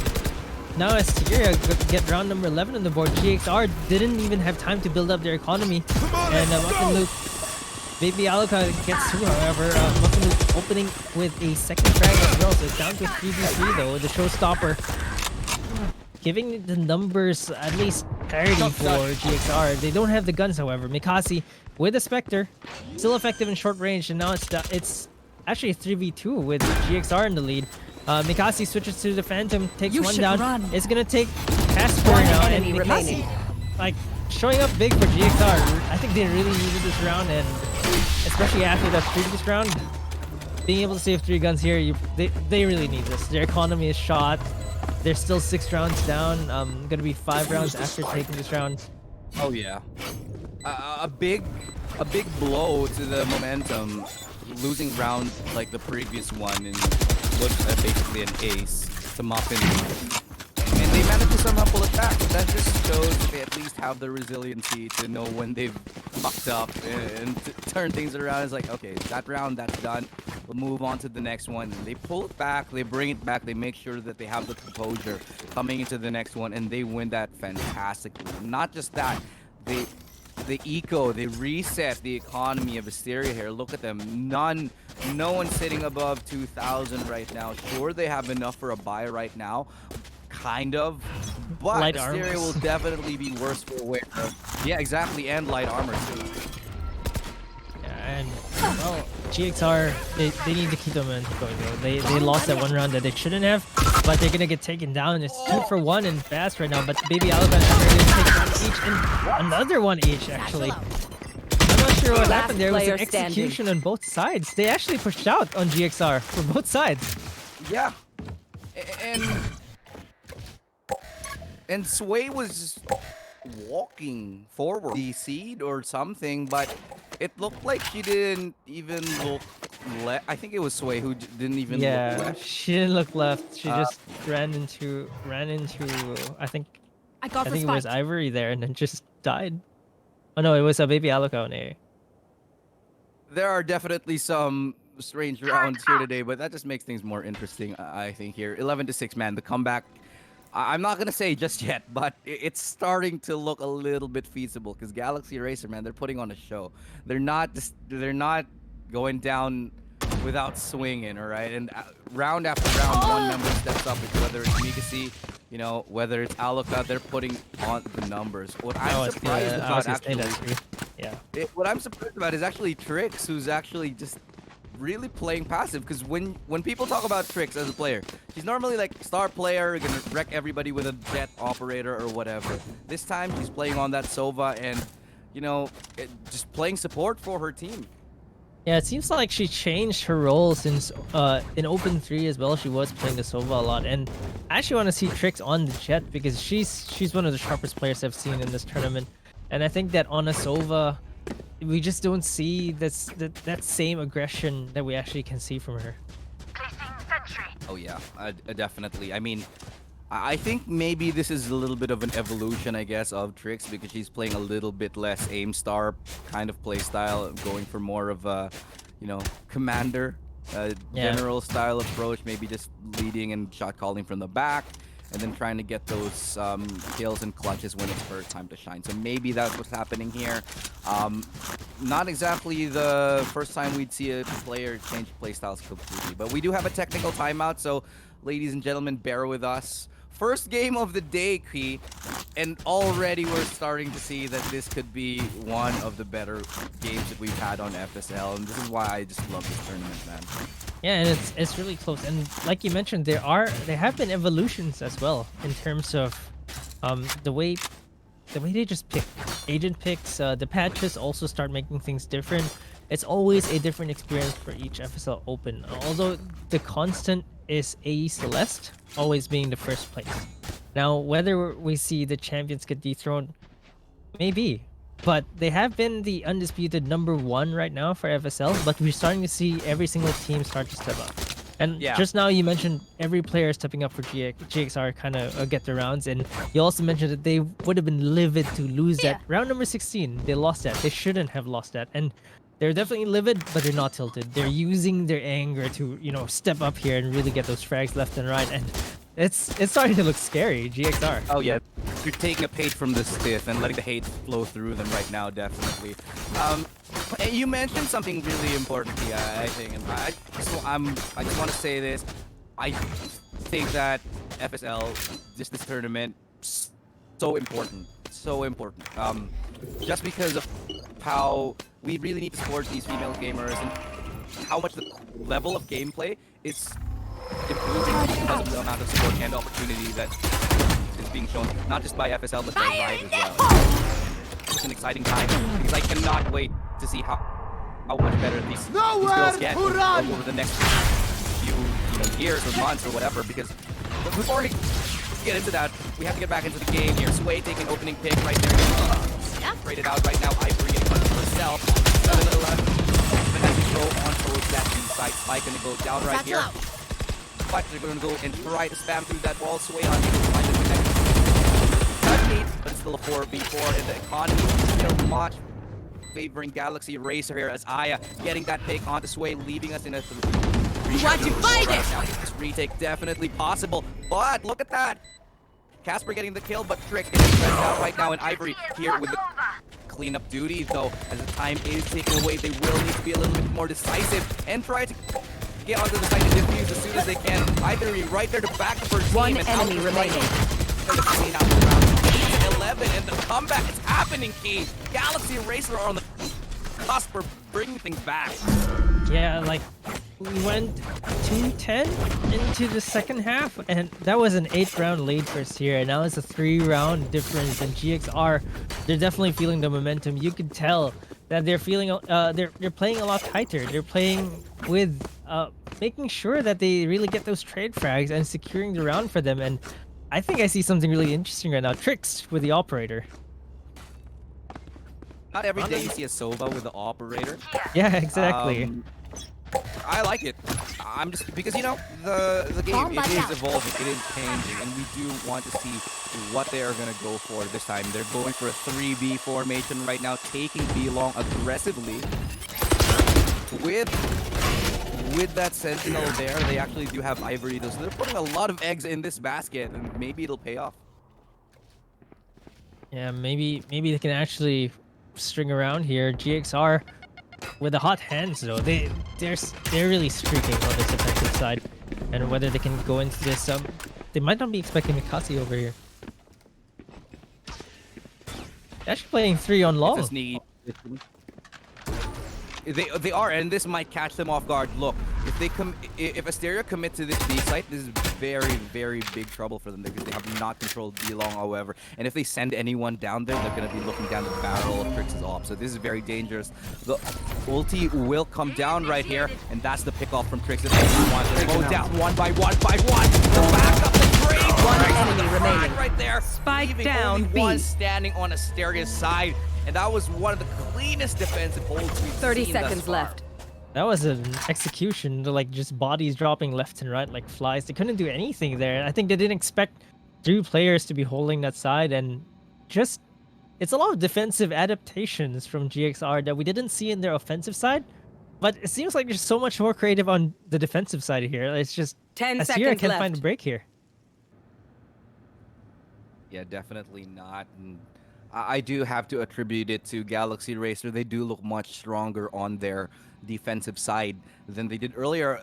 now Asteria get round number 11 on the board. GXR didn't even have time to build up their economy. And Muffin Loop, Baby Alaka gets through, however. Muffin Loop opening with a second frag as well, so it's down to 3v3 though, the showstopper. Giving the numbers at least parity for GXR. They don't have the guns, however. Mikasi with a Spectre, still effective in short range, and now it's actually a 3v2 with GXR in the lead. Mikasi switches to the Phantom, takes one down. It's gonna take Casper One now, and enemy Mikasi remaining. like showing up big for GXR. I think they really needed this round, and especially after that previous round, being able to save 3 guns here, they really need this. Their economy is shot. They're still 6 rounds down. Gonna be 5 rounds after taking this round. Oh yeah, a big blow to the momentum. Losing round like the previous one and was basically an ace to Muffin, and they managed to somehow pull it back. That just shows that they at least have the resiliency to know when they've fucked up and to turn things around. It's like, okay, that round, that's done. We'll move on to the next one. And they pull it back, they bring it back, they make sure that they have the composure coming into the next one, and they win that fantastically. Not just that, they reset the economy of Asteria here. Look at them. No one sitting above 2,000 right now. Sure, they have enough for a buy right now. Kind of. But Light Asteria armors. will definitely be worse for wear. Yeah, exactly. And light armor too. Yeah, and well, GXR they need to keep them going though. They lost that one round that they shouldn't have, but they're gonna get taken down. It's 2 for 1 and fast right now. But Baby Alaba and Asteria take 1 each and another 1 each actually. I'm not sure what happened there. It was an player standing. execution on both sides. They actually pushed out on GXR for both sides. Yeah. And Sway was walking forward the seed or something, but it looked like she didn't even look left. I think it was Sway who didn't even look Yeah, left. she didn't look left. She just ran into I think I got I the think it was spike. Ivory there and then just died. Oh no, it was a Baby Alaka on A. There are definitely some strange rounds here today, but that just makes things more interesting, I think, here. 11-6, man. The comeback, I'm not going to say just yet, but it's starting to look a little bit feasible because Galaxy Racer, man, they're putting on a show. They're not going down without swinging, all right? And round after round, one member steps up, whether it's Mikasi, you know, whether it's Alaka, they're putting on the numbers. What I'm surprised I was about gonna say actually... that too. Yeah. What I'm surprised about is actually Trix, who's actually just really playing passive. Because when people talk about Trix as a player, she's normally like star player, gonna wreck everybody with a jet operator or whatever. This time she's playing on that Sova and, you know, just playing support for her team. Yeah, it seems like she changed her role since in Open 3 as well. She was playing the Sova a lot, and I actually want to see Trix on the Jet because she's one of the sharpest players I've seen in this tournament. And I think that on a Sova, we just don't see that same aggression that we actually can see from her. Oh yeah, definitely. I mean, I think maybe this is a little bit of an evolution, I guess, of Trix because she's playing a little bit less aim star kind of play style, going for more of a, you know, commander, general style approach, maybe just leading and shot calling from the back. and then trying to get those kills and clutches when it's her time to shine. So maybe that's what's happening here. Not exactly the first time we'd see a player change playstyles completely, but we do have a technical timeout, so ladies and gentlemen, bear with us. First game of the day, Key, and already we're starting to see that this could be one of the better games that we've had on FSL, and this is why I just love this tournament, man. Yeah, and it's really close. And like you mentioned, there have been evolutions as well in terms of the way they just pick agent picks. The patches also start making things different. It's always a different experience for each FSL Open. Although the constant is AE Celeste always being the first place. Now, whether we see the champions get dethroned, maybe. But they have been the undisputed #1 right now for FSL, but we're starting to see every single team start to step up. And Yeah. just now you mentioned every player stepping up for GXR kind of get the rounds, and you also mentioned that they would have been livid to lose that round number 16. They lost that. They shouldn't have lost that. And they're definitely livid, but they're not tilted. They're using their anger to, step up here and really get those frags left and right. And it's starting to look scary, GXR. Oh yeah, you're taking a page from the stiff and letting the hate flow through them right now, definitely. And you mentioned something really important here, I think, and I just want to say this. I think that FSL, this tournament, so important, so important. Just because of how we really need to support these female gamers and how much the level of gameplay is improving because of the amount of support and opportunity that is being shown, not just by FSL but by Riot as well. It's an exciting time because I cannot wait to see how much better these girls get over the next few years or months or whatever. Because before we get into that, we have to get back into the game here. Sway taking opening pick right there. Rated out right now. Ivory getting punched herself. 7-11. As we go on towards that inside spike, gonna go down right here. But they're going to go and try to spam through that wall. Sway on able to find the connection. But it's still a 4v4 in the economy. Much favoring Galaxy Racer here as Aya getting that pick onto Sway, leaving us in a 3. Want to fight it? Now, this retake definitely possible, but look at that. Casper getting the kill, but Trick is stressed out right now, and Ivory here with the cleanup duty, though, as the time is taken away, they will need to be a little bit more decisive and try to get onto the site to defuse as soon as they can. Ivory right there to back the first team. One and enemy remaining. To clean out the round. 11, and the comeback is happening, Key. Galaxy Racer are on the cusp of bringing things back. Yeah, like we went 2-10 into the second half, and that was an 8-round lead first here, and now it's a 3-round difference. And GXR, they're definitely feeling the momentum. You could tell that they're feeling they're playing a lot tighter. They're playing with making sure that they really get those trade frags and securing the round for them. And I think I see something really interesting right now. Tricks with the operator. Not every day you see a Sova with the operator. Yeah, exactly. I like it. I'm just because the game it is evolving, it is changing, and we do want to see what they are gonna go for this time. They're going for a 3B formation right now, taking B long aggressively. With that sentinel there, they actually do have Ivory, so they're putting a lot of eggs in this basket, and maybe it'll pay off. Yeah, maybe they can actually string around here. GXR with the hot hands though, they're really streaking on this defensive side, and whether they can go into this, they might not be expecting Mikasi over here. They're actually playing 3 on long. They are, and this might catch them off guard. Look, if Asteria commit to this B site, this is very, very big trouble for them because they have not controlled B long, however. And if they send anyone down there, they're going to be looking down the barrel of Trix' op. So this is very dangerous. The ulti will come down right here, and that's the pickoff from Trix. They go down one by one by one. The back up the trade. One enemy remaining. Right there. Spike leaving down, only B. one standing on Asteria's side. And that was one of the cleanest defensive holds we've 30 seen thus seconds far. left. That was an execution, like just bodies dropping left and right like flies. They couldn't do anything there. I think they didn't expect 3 players to be holding that side, and just it's a lot of defensive adaptations from GXR that we didn't see in their offensive side. But it seems like there's so much more creative on the defensive side here. It's just 10 Asteria seconds can't left. find a break here. Yeah, definitely not. And I do have to attribute it to Galaxy Racer. They do look much stronger on their defensive side than they did earlier.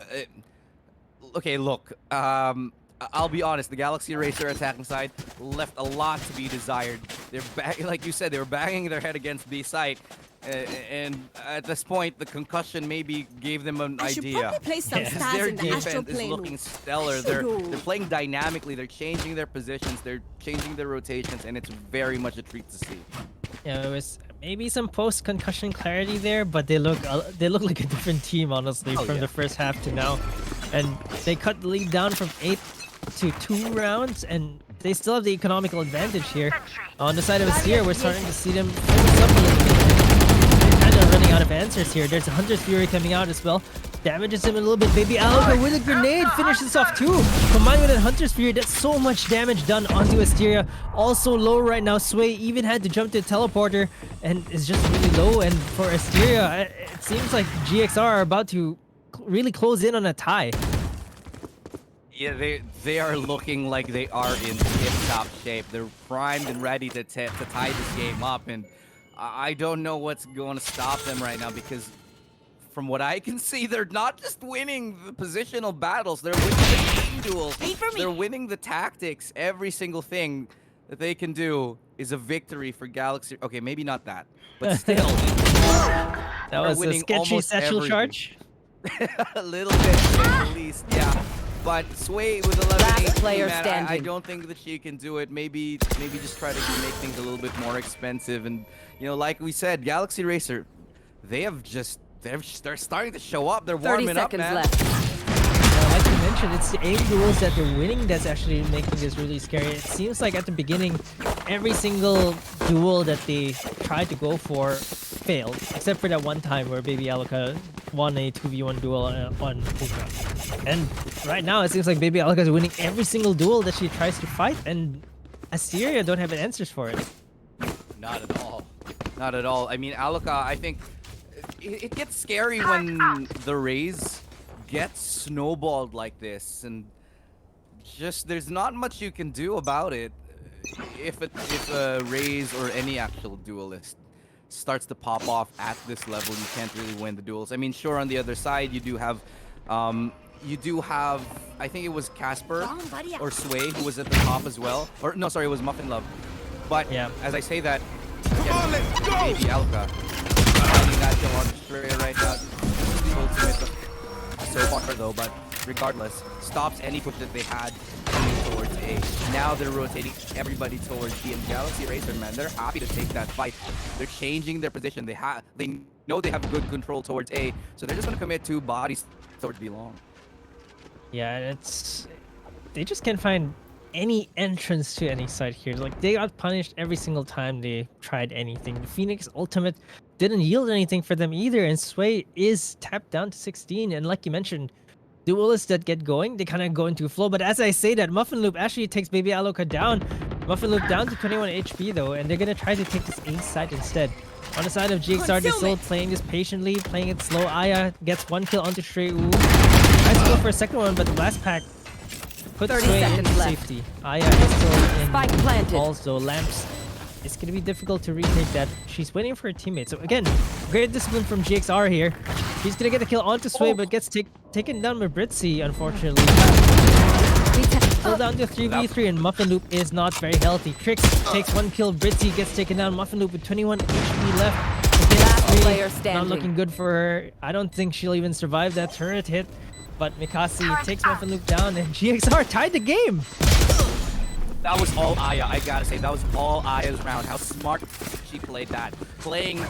Okay, look. I'll be honest. The Galaxy Racer attacking side left a lot to be desired. They're like you said, they were banging their head against B side, and at this point, the concussion maybe gave them an I should idea. probably place some Yes. stars Their in the astral defense is plane. looking stellar. They're playing dynamically. They're changing their positions. They're changing their rotations, and it's very much a treat to see. Yeah, it was maybe some post-concussion clarity there, but they look like a different team, honestly, Oh, from yeah. the first half to now. And they cut the lead down from 8 to 2 rounds, and they still have the economical advantage here. On the side of Asteria, we're starting to see them focus up a little bit. They're kind of running out of answers here. There's a Hunter's Fury coming out as well. Damages him a little bit. Baby Alka with a grenade finishes off too. Combined with a Hunter's Fury, that's so much damage done onto Asteria. Also low right now. Sway even had to jump to the teleporter and is just really low. And for Asteria, it seems like GXR are about to really close in on a tie. Yeah, they are looking like they are in tip-top shape. They're primed and ready to tie this game up, and I don't know what's going to stop them right now because from what I can see, they're not just winning the positional battles. They're winning the team duels. Wait for me. They're winning the tactics. Every single thing that they can do is a victory for Galaxy. Okay, maybe not that, but still. That was a winning sketchy almost satchel everything. charge. A little bit, at least, yeah. But Sway with 11 Last 18, player man, I standing. don't think that she can do it. Maybe just try to make things a little bit more expensive. And like we said, Galaxy Racer, they're starting to show up. They're 30 warming up, seconds man. left. Like you mentioned, it's the aim duels that they're winning that's actually making this really scary. It seems like at the beginning, every single duel that they tried to go for failed, except for that one time where Baby Alka won a 2v1 duel on Puka. And right now, it seems like Baby Alka is winning every single duel that she tries to fight, and Asteria don't have answers for it. Not at all. Not at all. I mean, Alaka, I think it gets scary when the Rays get snowballed like this, and just there's not much you can do about it. If a Rays or any actual duelist starts to pop off at this level, you can't really win the duels. I mean, sure, on the other side, you do have, I think it was Casper Wrong, buddy. or Sway who was at the top as well. Or no, sorry, it was Muffin Love. But Yeah. as I say that, Baby Alka finding that kill on Asteria right now. The ultimate so far though, but regardless, stops any push that they had coming towards A. Now they're rotating everybody towards B, and Galaxy Racer, man, they're happy to take that fight. They're changing their position. They know they have good control towards A, so they're just gonna commit 2 bodies towards B long. Yeah, they just can't find any entrance to any side here. Like, they got punished every single time they tried anything. The Phoenix ultimate didn't yield anything for them either, and Sway is tapped down to 16. And like you mentioned, duelists that get going, they kind of go into a flow. But as I say that, Muffin Loop actually takes Baby Aloka down. Muffin Loop down to 21 HP though, and they're gonna try to take this A side instead. On the side of GXR, they're still playing this patiently, playing it slow. Aya gets 1 kill onto Shrey Wu. Tries to go for a second one, but the last pack puts 30 Sway seconds into left. safety. Aya is still in Spike planted. also Lamps. It's gonna be difficult to retake that. She's waiting for her teammate. So again, great discipline from GXR here. He's gonna get the kill onto Sway, but gets taken down by Britzy, unfortunately. Still down to 3v3, and Muffin Loop is not very healthy. Trix takes 1 kill. Britzy gets taken down. Muffin Loop with 21 HP left. Against Last 3. player Not standing. looking good for her. I don't think she'll even survive that turret hit. But Mikasi takes Muffin Loop down, and GXR tied the game. That was all Aya, I gotta say. That was all Aya's round. How smart she played that. Playing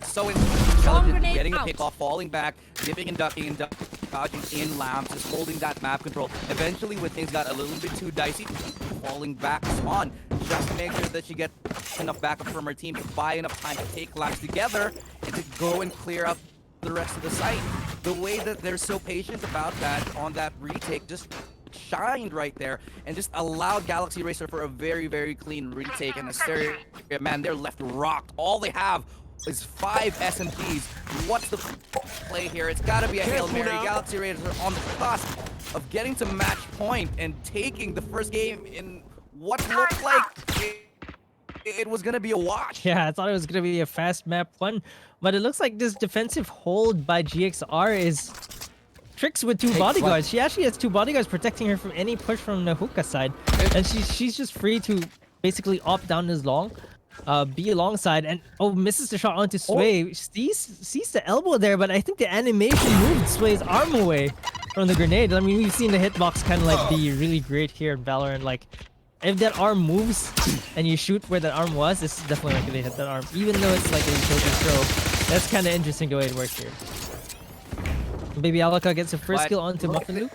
so intelligent, grenade getting a out. pick off, falling back, dipping and ducking and dodging in lamps, just holding that map control. Eventually, when things got a little bit too dicey, falling back spawn, just to make sure that she gets enough backup from her team to buy enough time to take laps together and to go and clear out the rest of the site. The way that they're so patient about that on that retake just shined right there and just allowed Galaxy Racer for a very, very clean retake. And Asteria, man, they're left rocked. All they have is 5 SMGs. What's the play here? It's got to be a Hail Mary. Galaxy Racer on the cusp of getting to match point and taking the first game in what looked like it was gonna be a wash. Yeah, I thought it was gonna be a fast map one, but it looks like this defensive hold by GXR is tricks with two bodyguards. She actually has two bodyguards protecting her from any push from the hookah side, and she's just free to basically opt down this long, be alongside, and misses the shot onto Sway. Sees the elbow there, but I think the animation moved Sway's arm away from the grenade. I mean, we've seen the hitbox kind of like be really great here in Valorant. Like, if that arm moves and you shoot where that arm was, it's definitely not gonna hit that arm, even though it's like a utility throw. That's kind of interesting the way it works here. Baby Alaka gets a first kill onto Muffin Loop.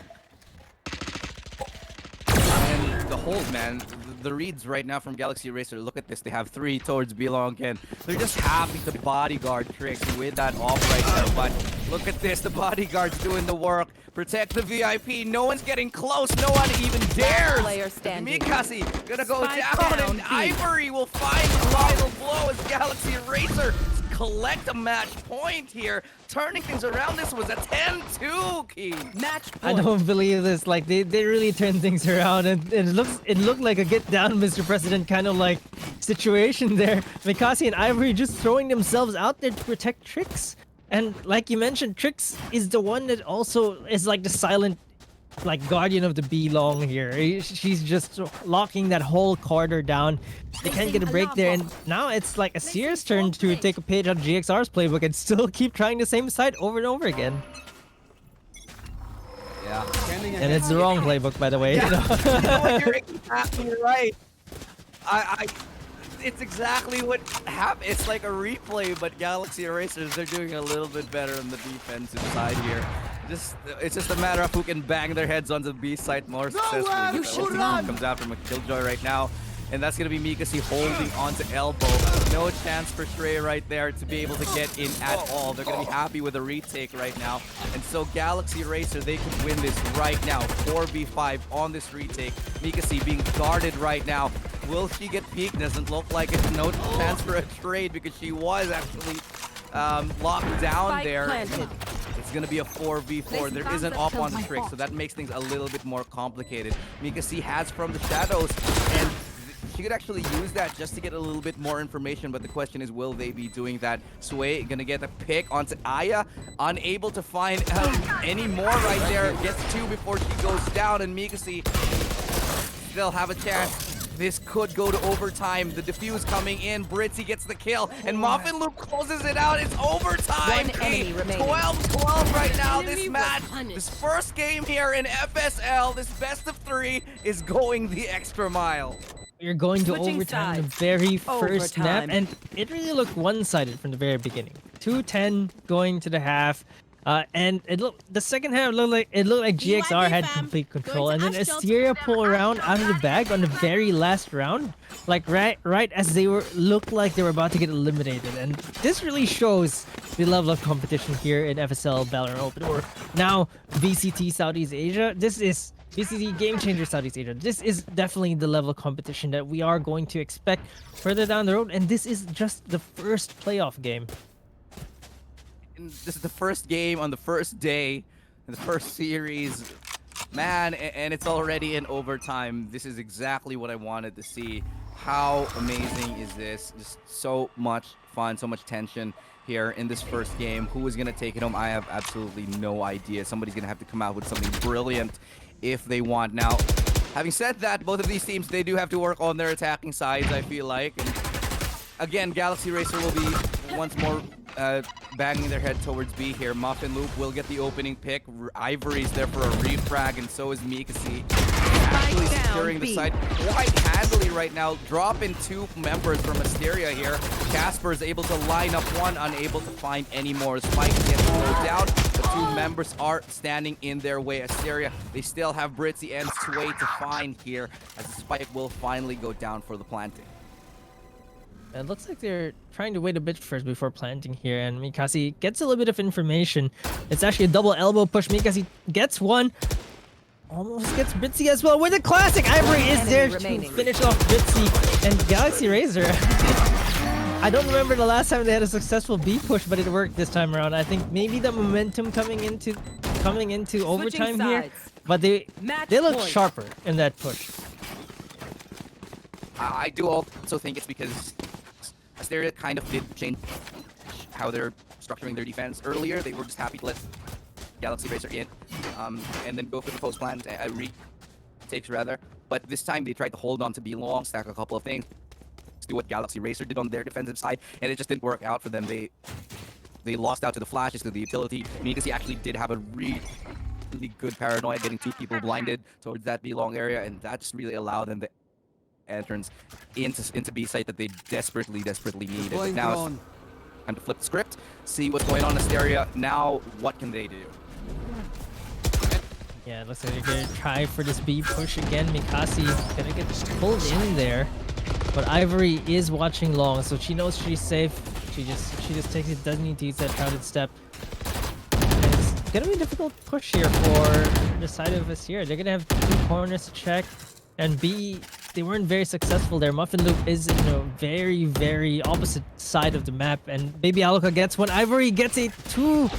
And the hold, man, the reads right now from Galaxy Racer, look at this. They have 3 towards Belong, and they're just happy to bodyguard tricks with that off right now. But look at this, the bodyguard's doing the work. Protect the VIP. No one's getting close. No one even dares. Player standing. Mikasi gonna go Spike down, down, and B. Ivory will find the final blow as Galaxy Racer collect a match point here, turning things around. This was a 10-2 key. Match I point. don't believe this. Like, they really turned things around, and it looked like a get down, Mr. President kind of like situation there. Mikasi and Ivory just throwing themselves out there to protect Trix. And like you mentioned, Trix is the one that also is like the silent, like, guardian of the B long here. She's just locking that whole corridor down. They can't get a break there, and now it's like Asteria's turn to take a page out of GXR's playbook and still keep trying the same side over and over again. Yeah. And it's the wrong playbook, by the way. Yeah. You know? You know what, you're exactly right. It's exactly what happened. It's like a replay, but Galaxy Racers, they're doing a little bit better on the defensive side here. It's just a matter of who can bang their heads on the B side more successfully. You should run. Comes out from a Killjoy right now, and that's gonna be Mikasi holding onto elbow. No chance for Shrey right there to be able to get in at all. They're gonna be happy with a retake right now, and so Galaxy Racer, they could win this right now. 4v5 on this retake. Mikasi being guarded right now. Will she get peeked? Doesn't look like it. No chance for a trade because she was actually locked down Spike there. planted. It's gonna be a 4v4. There is an up on the trick, so that makes things a little bit more complicated. Mikasi has from the shadows, and she could actually use that just to get a little bit more information, but the question is, will they be doing that? Sway gonna get a pick onto Aya, unable to find any more right there. Gets 2 before she goes down, and Mikasi still have a chance. This could go to overtime. The defuse coming in. Britzy gets the kill, and Muffin Loop closes it out. It's overtime. One enemy remaining. 12-12 right now. This Enemy match, was punished. this first game here in FSL, this best of 3 is going the extra mile. You're going to Switching overtime the sides. very first map, Overtime. and it really looked one-sided from the very beginning. 2-10 going to the half, and the second half looked like GXR had fam. complete control, Going and to then Astro. Asteria pulled around out of the bag on the very last round, like right as they looked like they were about to get eliminated, and this really shows the level of competition here in FSL Valorant Open, or now VCT Southeast Asia. This is VCT Game Changer Southeast Asia. This is definitely the level of competition that we are going to expect further down the road, and this is just the first playoff game. And this is the first game on the first day in the first series, man, and it's already in overtime. This is exactly what I wanted to see. How amazing is this? Just so much fun, so much tension here in this first game. Who is going to take it home? I have absolutely no idea. Somebody's going to have to come out with something brilliant if they want. Now, having said that, both of these teams, they do have to work on their attacking sides, I feel like. And again, Galaxy Racer will be once more banging their head towards B here. Muffin Loop will get the opening pick. Ivory's there for a refrag, and so is Mikasi. Actually down, securing the B. side quite handily right now. Dropping 2 members from Asteria here. Casper is able to line up one, unable to find any more. Spike gets slowed down. The 2 members are standing in their way. Asteria, they still have Britzy and Sway to find here, as the Spike will finally go down for the planting. It looks like they're trying to wait a bit first before planting here, and Mikasi gets a little bit of information. It's actually a double elbow push. Mikasi gets one, almost gets Bitsy as well with a classic. Ivory is there to remaining. finish off Bitsy, and Galaxy Razor. I don't remember the last time they had a successful B push, but it worked this time around. I think maybe the momentum coming into overtime here, sides. but they Match look point. sharper in that push. I do also think it's because Asteria kind of did change how they're structuring their defense. Earlier, they were just happy to let Galaxy Racer in, and then go for the post plant, retakes rather. But this time, they tried to hold on to B long, stack a couple of things, do what Galaxy Racer did on their defensive side, and it just didn't work out for them. They lost out to the flashes, to the utility. He actually did have a really good paranoia, getting 2 people blinded towards that B long area, and that just really allowed them the entrance into B site that they desperately needed. But Deploying now it's drone. time to flip the script, see what's going on in Asteria. Now, what can they do? Yeah, it looks like they're gonna try for this B push again. Mikasi gonna get pulled in there, but Ivory is watching long, so she knows she's safe. She just takes it. Doesn't need to use that crowded step. And it's gonna be a difficult push here for the side of us here. They're gonna have 2 corners to check, and B, they weren't very successful there. Muffin Loop is in a very opposite side of the map, and Baby Aluka gets one. Ivory gets a 2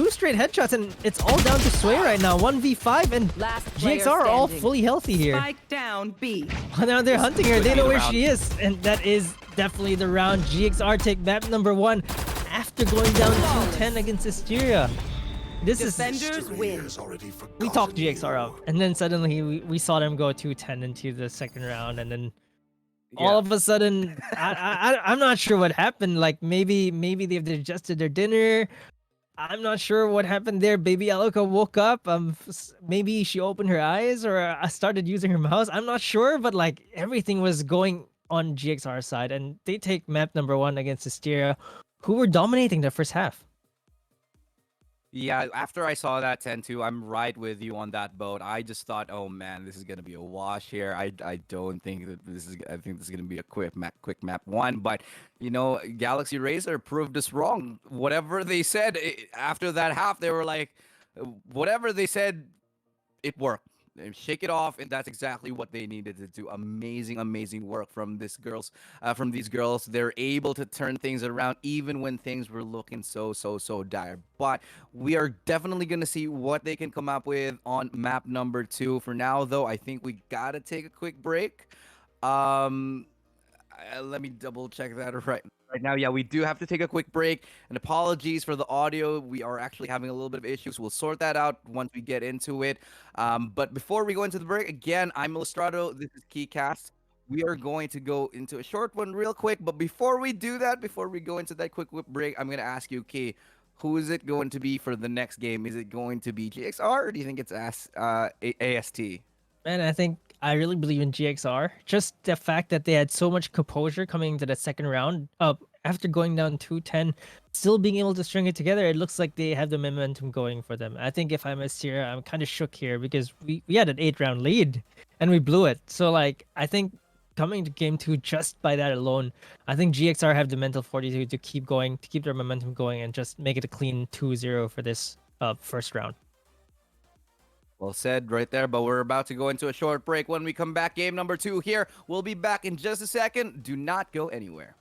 straight headshots, and it's all down to Sway right now. 1v5, and Last player GXR are all standing. fully healthy here. Spike down B. Now they're hunting her. could They be know the where round. she is, and that is definitely the round. GXR take map number 1 after going down 2-10 against Asteria. This is Defenders win. we talked GXR up, and then suddenly we saw them go 2-10 into the second round, and then all of a sudden I'm not sure what happened. Like maybe they've adjusted their dinner. I'm not sure what happened there. Baby Aluka woke up. Maybe she opened her eyes or started using her mouse. I'm not sure, but like everything was going on GXR side, and they take map number 1 against Asteria, who were dominating the first half. Yeah, after I saw that 10-2, I'm right with you on that boat. I just thought, oh man, this is gonna be a wash here. I don't think that this is. I think this is gonna be a quick map 1. But Galaxy Racer proved us wrong. Whatever they said after that half, they were like, whatever they said, it worked. Shake it off, and that's exactly what they needed to do. Amazing work from these girls. They're able to turn things around even when things were looking so dire. But we are definitely gonna see what they can come up with on map number 2. For now, though, I think we gotta take a quick break. Let me double check that right now. Yeah, we do have to take a quick break, and apologies for the audio. We are actually having a little bit of issues. We'll sort that out once we get into it. But before we go into the break, again, I'm Illustrato. This is KeyCast. We are going to go into a short one real quick. But before we do that, before we go into that quick break, I'm going to ask you, Key, who is it going to be for the next game? Is it going to be GXR, or do you think it's AST? Man, I really believe in GXR. Just the fact that they had so much composure coming into the second round, after going down 2-10, still being able to string it together, it looks like they have the momentum going for them. I think if I'm Asteria, I'm kind of shook here because we had an 8-round lead and we blew it. So like, I think coming to game 2 just by that alone, I think GXR have the mental fortitude to keep going, to keep their momentum going, and just make it a clean 2-0 for this first round. Well said right there, but we're about to go into a short break. When we come back, game number 2 here. We'll be back in just a second. Do not go anywhere.